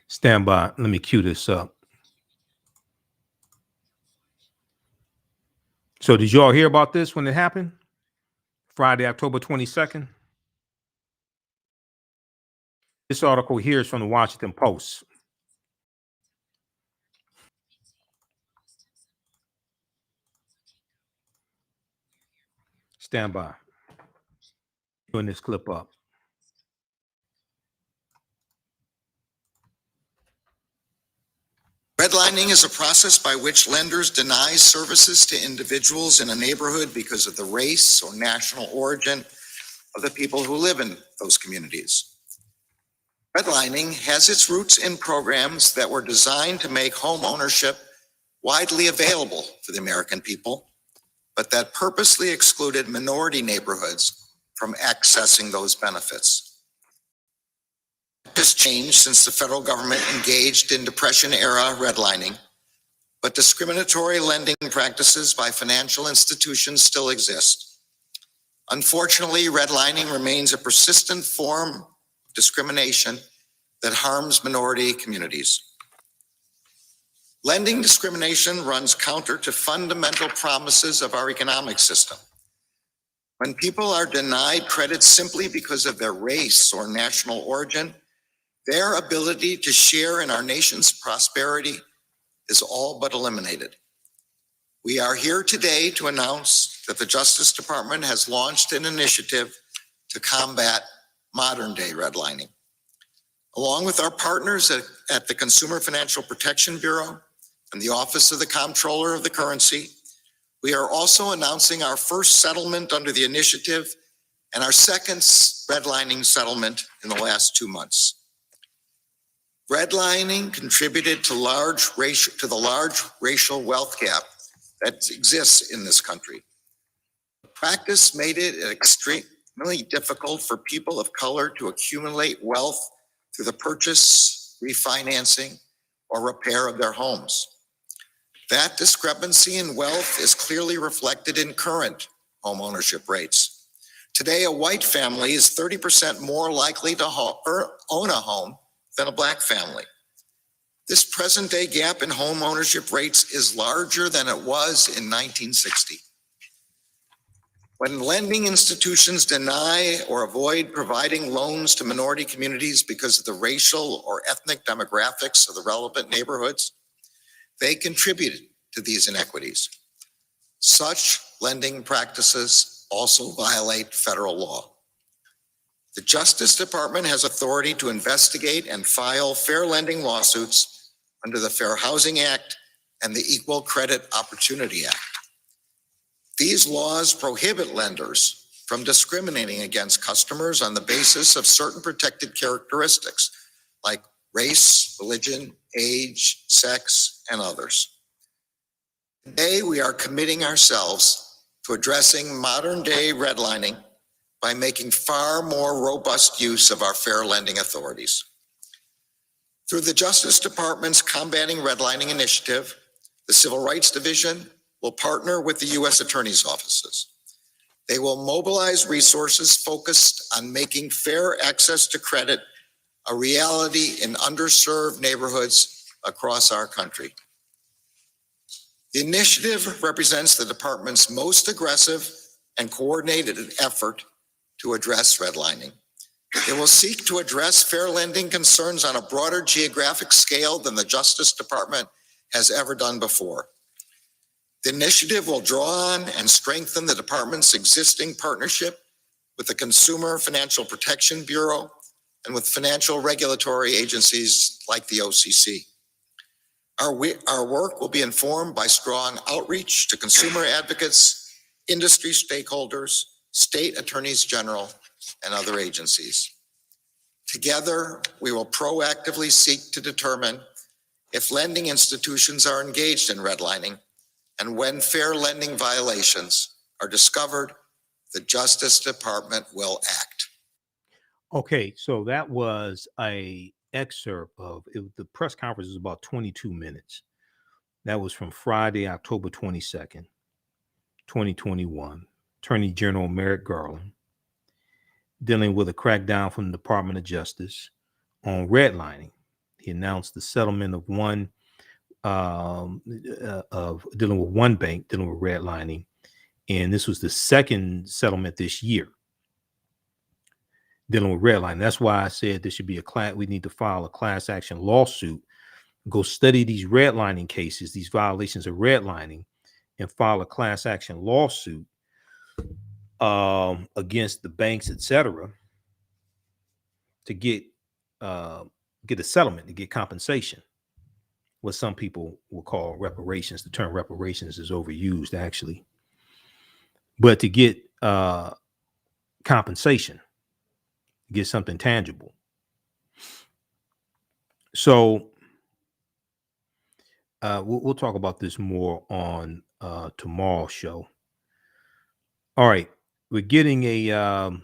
Stand by. Let me cue this up. So did you all hear about this when it happened? Friday, October 22nd. This article here is from the Washington Post. Stand by. Putting this clip up. Redlining is a process by which lenders deny services to individuals in a neighborhood because of the race or national origin of the people who live in those communities. Redlining has its roots in programs that were designed to make home ownership widely available for the American people, but that purposely excluded minority neighborhoods from accessing those benefits. Has changed since the federal government engaged in Depression-era redlining, but discriminatory lending practices by financial institutions still exist. Unfortunately, redlining remains a persistent form of discrimination that harms minority communities. Lending discrimination runs counter to fundamental promises of our economic system. When people are denied credit simply because of their race or national origin, their ability to share in our nation's prosperity is all but eliminated. We are here today to announce that the Justice Department has launched an initiative to combat modern-day redlining. Along with our partners at the Consumer Financial Protection Bureau and the Office of the Comptroller of the Currency, we are also announcing our first settlement under the initiative and our second redlining settlement in the last 2 months. Redlining contributed to the large racial wealth gap that exists in this country. The practice made it extremely difficult for people of color to accumulate wealth through the purchase, refinancing, or repair of their homes. That discrepancy in wealth is clearly reflected in current home ownership rates. Today, a white family is 30% more likely to own a home than a Black family. This present-day gap in home ownership rates is larger than it was in 1960. When lending institutions deny or avoid providing loans to minority communities because of the racial or ethnic demographics of the relevant neighborhoods, they contributed to these inequities. Such lending practices also violate federal law. The Justice Department has authority to investigate and file fair lending lawsuits under the Fair Housing Act and the Equal Credit Opportunity Act. These laws prohibit lenders from discriminating against customers on the basis of certain protected characteristics like race, religion, age, sex, and others. Today, we are committing ourselves to addressing modern-day redlining by making far more robust use of our fair lending authorities. Through the Justice Department's Combating Redlining Initiative, the Civil Rights Division will partner with the U.S. Attorney's offices. They will mobilize resources focused on making fair access to credit a reality in underserved neighborhoods across our country. The initiative represents the department's most aggressive and coordinated effort to address redlining. It will seek to address fair lending concerns on a broader geographic scale than the Justice Department has ever done before. The initiative will draw on and strengthen the department's existing partnership with the Consumer Financial Protection Bureau and with financial regulatory agencies like the OCC. Our work will be informed by strong outreach to consumer advocates, industry stakeholders, state attorneys general, and other agencies. Together, we will proactively seek to determine if lending institutions are engaged in redlining, and when fair lending violations are discovered, the Justice Department will act. Okay, so that was a excerpt of it. The press conference is about 22 minutes. That was from Friday, October 22nd, 2021. Attorney General Merrick Garland dealing with a crackdown from the Department of Justice on redlining. He announced the settlement of dealing with one bank dealing with redlining, and this was the second settlement this year dealing with redlining. That's why I said there should be we need to file a class action lawsuit, go study these redlining cases, these violations of redlining, and file a class action lawsuit against the banks, etc., to get a settlement, to get compensation, what some people will call reparations. The term reparations is overused, actually, but to get compensation, get something tangible. So we'll talk about this more on tomorrow's show. All right, we're getting we'll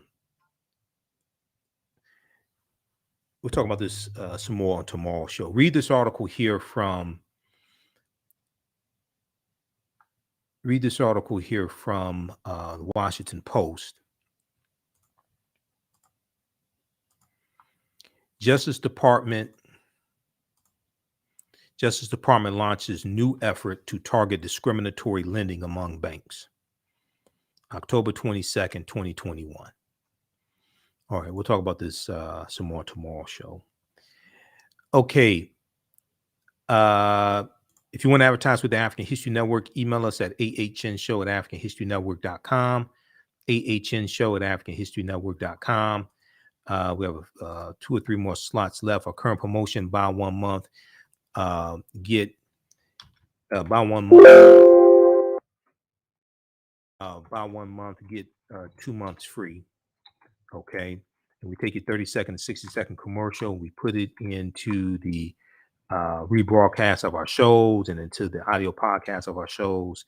talk about this some more on tomorrow's show. Read this article here from the Washington Post. Justice Department launches new effort to target discriminatory lending among banks. October 22nd, 2021. All right, we'll talk about this some more tomorrow's show. Okay. If you want to advertise with the African History Network, email us at AHNshow@AfricanHistoryNetwork.com. AHNshow@AfricanHistoryNetwork.com. We have 2 or 3 more slots left. Our current promotion: buy 1 month, get 2 months free. Okay, and we take your 30-second to 60-second commercial. We put it into the rebroadcast of our shows and into the audio podcast of our shows.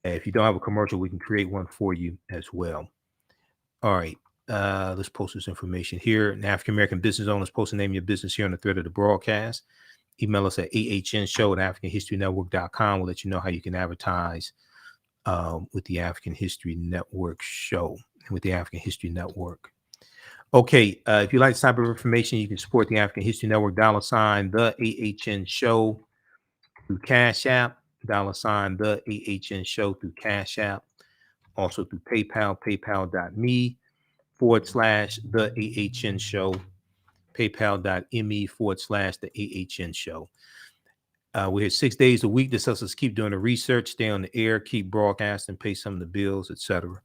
If you don't have a commercial, we can create one for you as well. All right. Let's post this information here. An African American business owner is post the name of your business here on the thread of the broadcast. Email us at AHNshow@AfricanHistoryNetwork.com. We'll let you know how you can advertise with the African History Network show and with the African History Network. Okay, if you like this type of information, you can support the African History Network, $ the AHN Show through Cash App, $ the AHN Show through Cash App, also through PayPal, paypal.me/the AHN Show, paypal.me/the AHN Show. We're here 6 days a week. This helps us keep doing the research, stay on the air, keep broadcasting, pay some of the bills, etc.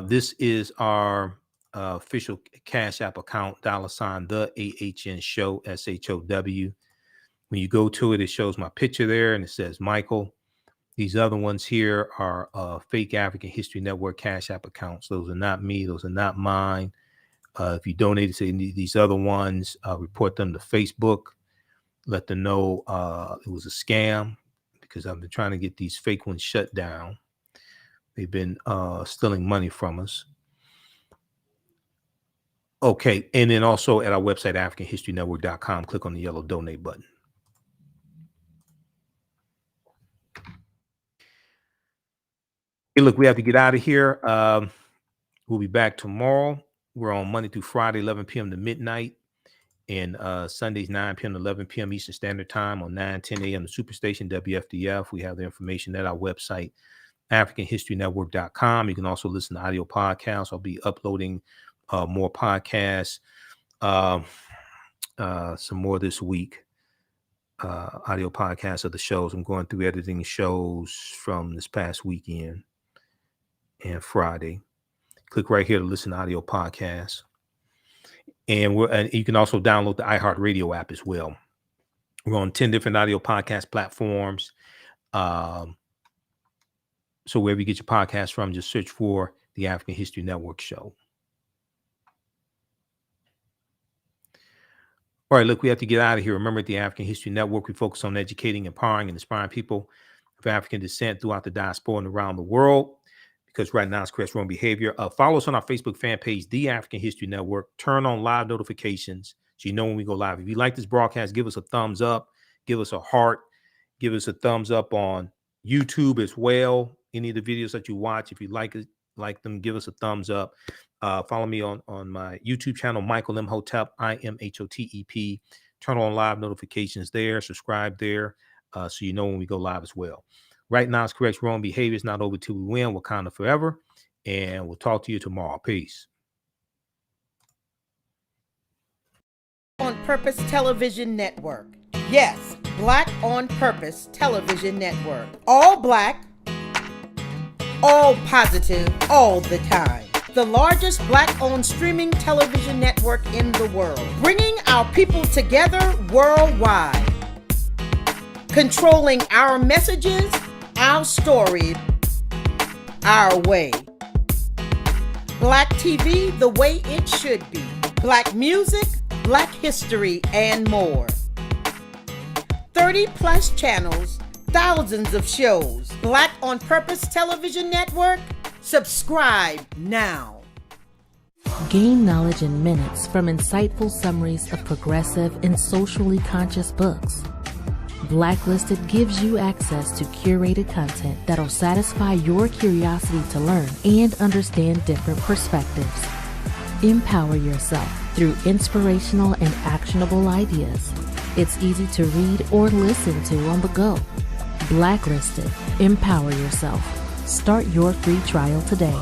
This is our official Cash App account, $ the AHNShow, SHOW. When you go to it, it shows my picture there and it says Michael. These other ones here are fake African History Network Cash App accounts. Those are not me. Those are not mine. If you donated to these other ones, report them to Facebook. Let them know it was a scam, because I've been trying to get these fake ones shut down. They've been stealing money from us. Okay, and then also at our website, AfricanHistoryNetwork.com, click on the yellow donate button. Hey, look, we have to get out of here. We'll be back tomorrow. We're on Monday through Friday, 11 p.m. to midnight. And Sundays, 9 p.m. to 11 p.m. Eastern Standard Time on 9:10 a.m. the Superstation WFDF. We have the information at our website, AfricanHistoryNetwork.com. You can also listen to audio podcasts. I'll be uploading more podcasts, some more this week, audio podcasts of the shows. I'm going through editing shows from this past weekend and Friday. Click right here to listen to audio podcasts. And you can also download the iHeartRadio app as well. We're on 10 different audio podcast platforms. So wherever you get your podcast from, just search for the African History Network Show. All right, look, we have to get out of here. Remember, at the African History Network, we focus on educating, empowering, and inspiring people of African descent throughout the diaspora and around the world, because right now it's correct wrong behavior. Follow us on our Facebook fan page, The African History Network. Turn on live notifications so you know when we go live. If you like this broadcast, give us a thumbs up, give us a heart, give us a thumbs up on YouTube as well. Any of the videos that you watch, if you like them, give us a thumbs up. Follow me on my YouTube channel, Michael Imhotep, IMHOTEP. Turn on live notifications there, subscribe there, so you know when we go live as well. Right now, it's correct wrong behavior. It's not over till we win. Wakanda forever. And we'll talk to you tomorrow. Peace. On Purpose Television Network. Yes, Black on Purpose Television Network. All black, all positive, all the time. The largest black-owned streaming television network in the world. Bringing our people together worldwide. Controlling our messages, our story, our way. Black TV the way it should be. Black music, Black history, and more. 30+ channels, thousands of shows. Black on Purpose Television Network. Subscribe now. Gain knowledge in minutes from insightful summaries of progressive and socially conscious books. Blacklisted gives you access to curated content that'll satisfy your curiosity to learn and understand different perspectives. Empower yourself through inspirational and actionable ideas. It's easy to read or listen to on the go. Blacklisted. Empower yourself. Start your free trial today.